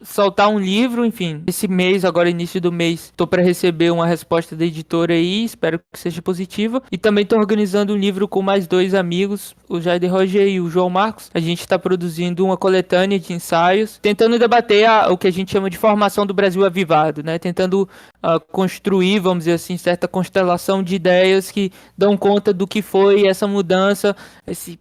soltar um livro, enfim, esse mês, agora início do mês, tô para receber uma resposta da editora aí, espero que seja positiva. iniciativa. E também estou organizando um livro com mais 2 amigos, o Jair Roger e o João Marcos. A gente está produzindo uma coletânea de ensaios, tentando debater o que a gente chama de formação do Brasil avivado, né? Tentando construir, vamos dizer assim, certa constelação de ideias que dão conta do que foi essa mudança,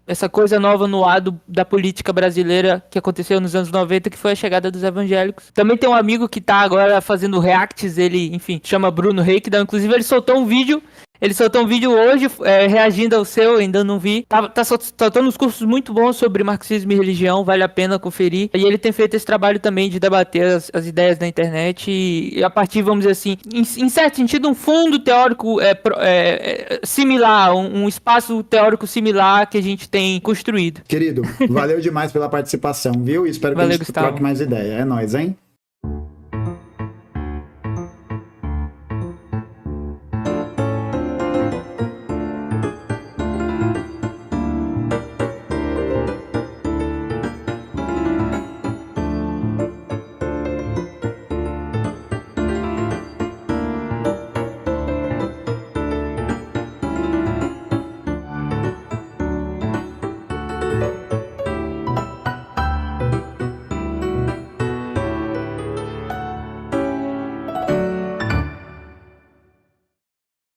essa coisa nova no ar da política brasileira que aconteceu nos anos 90, que foi a chegada dos evangélicos. Também tem um amigo que tá agora fazendo reacts, ele, enfim, chama Bruno Reik, inclusive ele soltou um vídeo hoje reagindo ao seu, ainda não vi. Tá soltando uns cursos muito bons sobre marxismo e religião, vale a pena conferir. E ele tem feito esse trabalho também de debater as ideias na internet e a partir, vamos dizer assim, em certo sentido, um fundo teórico similar, um espaço teórico similar que a gente tem construído. Querido, valeu demais pela participação, viu? Espero que a gente troque mais ideia. É nóis, hein?